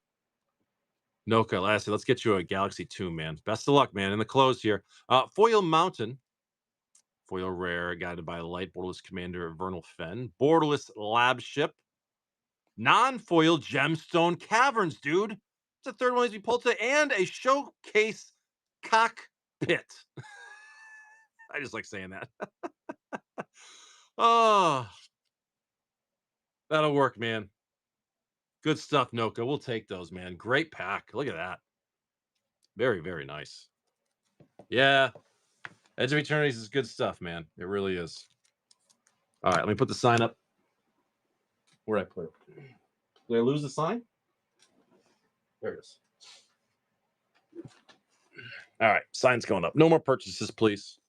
Noka, lastly, let's get you a Galaxy 2, man. Best of luck, man. In the close here, Foil Mountain, Foil Rare, guided by light, borderless Commander Vernal Fen, borderless Lab Ship, non-foil Gemstone Caverns, dude. It's a third one as we pulled today, and a showcase cockpit. I just like saying that. Oh, that'll work, man. Good stuff, Noka. We'll take those, man. Great pack. Look at that. Very, very nice. Yeah. Edge of Eternities is good stuff, man. It really is. All right, let me put the sign up. Where'd I put it? Did I lose the sign? There it is. All right, sign's going up. No more purchases, please.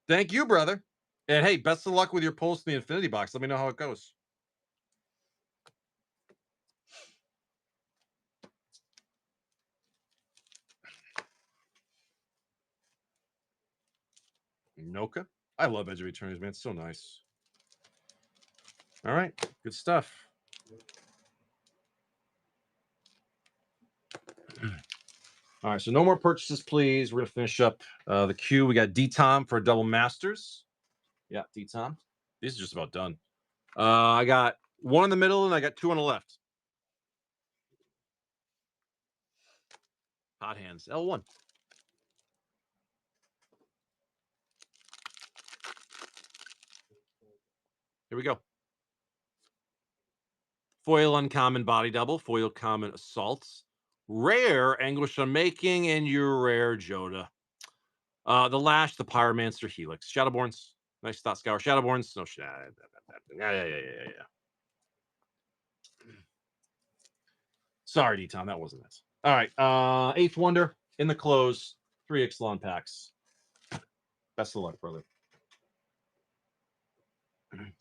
Thank you, brother. And hey, best of luck with your post in the Infinity Box. Let me know how it goes. Noka. I love Edge of Eternities, man. It's so nice. All right, good stuff. All right, so no more purchases, please. We're gonna finish up the queue. We got D-Tom for double masters. Yeah, D-Tom. These are just about done. I got one in the middle and I got two on the left. Hot hands. L1. Here we go. Foil uncommon body double, foil common assaults, rare anguish unmaking, and your rare Joda. The Lash, the Pyromancer Helix. Shadowborns. Nice thought scour. Shadowborns. No shit. Yeah. Sorry, D-Tom, that wasn't it. All right. Eighth Wonder in the close. 3 Ixalan packs. Best of luck, brother.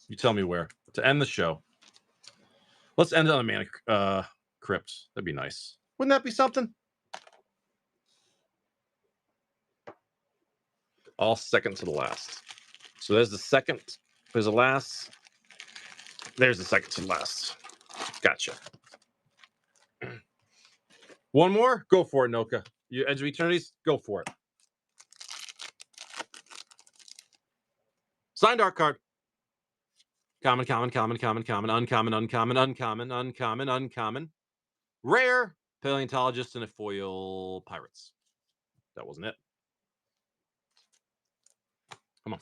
You tell me where to end the show. Let's end it on a Mana Crypt. That'd be nice. Wouldn't that be something? All second to the last. So there's the second. There's the last. There's the second to the last. Gotcha. One more? Go for it, Noka. You Edge of Eternities? Go for it. Signed art card. Common, uncommon. Rare, Paleontologist, and a foil Pirates. That wasn't it. Come on.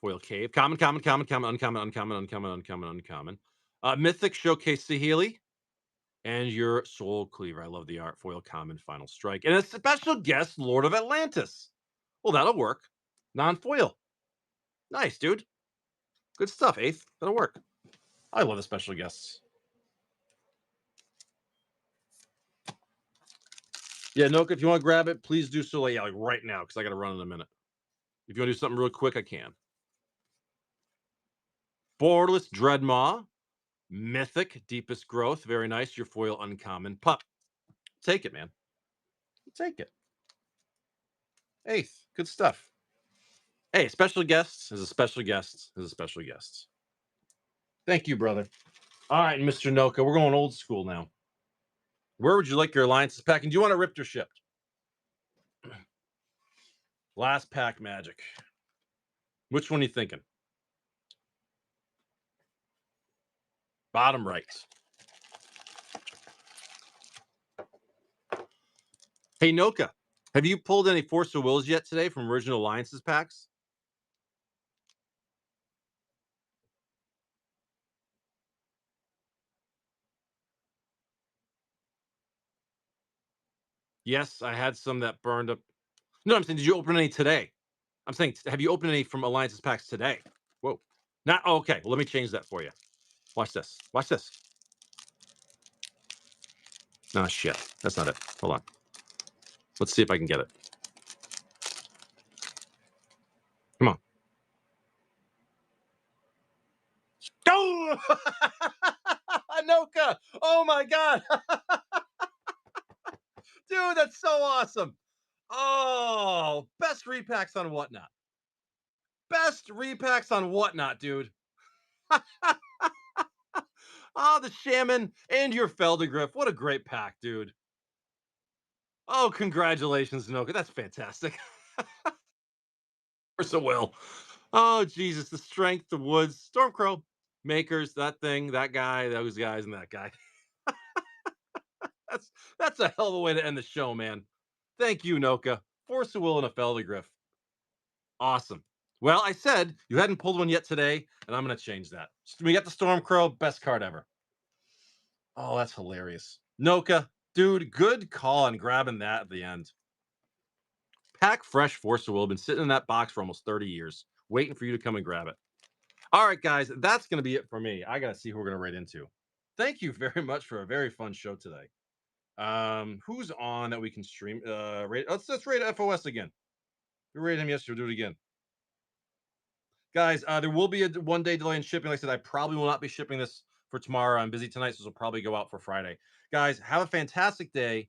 Foil Cave. Common, uncommon. Mythic Showcase Saheeli. And your Soul Cleaver. I love the art. Foil Common Final Strike. And a special guest, Lord of Atlantis. Well, that'll work. Non-foil. Nice, dude. Good stuff, Eighth. That'll work. I love the special guests. Yeah, Noka, if you want to grab it, please do so like right now, because I got to run in a minute. If you want to do something real quick, I can. Borderless Dreadmaw. Mythic Deepest Growth. Very nice. Your foil uncommon pup. Take it, man. Take it. Eighth. Good stuff. Hey, special guests is a special guest is a special guest. Thank you, brother. All right, Mr. Noka, we're going old school now. Where would you like your alliances pack? And do you want it ripped or shipped? Last pack magic. Which one are you thinking? Bottom right. Hey, Noka, have you pulled any Force of Wills yet today from Original Alliances packs? Yes, I had some that burned up. No, I'm saying, did you open any today? I'm saying, have you opened any from Alliances packs today? Whoa. Not oh, okay. Well, let me change that for you. Watch this. Watch this. Oh shit. That's not it. Hold on. Let's see if I can get it. Come on. Oh! Anoka! Oh my god! Dude, that's so awesome. Oh, best repacks on Whatnot. Best repacks on Whatnot, dude. Oh, the Shaman and your Feldergriff. What a great pack, dude. Oh, congratulations, Noka. That's fantastic. Force of Will. Oh, Jesus. The Strength, the Woods, Stormcrow, Makers, that thing, that guy, those guys, and that guy. That's that's a hell of a way to end the show, man. Thank you, Noka. Force of Will and a Feldergriff. Awesome. Well, I said you hadn't pulled one yet today, and I'm going to change that. We got the Stormcrow, best card ever. Oh, that's hilarious. Noka, dude, good call on grabbing that at the end. Pack fresh Force of Will. Been sitting in that box for almost 30 years, waiting for you to come and grab it. All right, guys, that's going to be it for me. I got to see who we're going to rate into. Thank you very much for a very fun show today. Who's on that we can stream? Rate. Let's rate FOS again. We rated him yesterday. We'll do it again. Guys, there will be a 1 day delay in shipping. Like I said, I probably will not be shipping this for tomorrow. I'm busy tonight, so this will probably go out for Friday. Guys, have a fantastic day.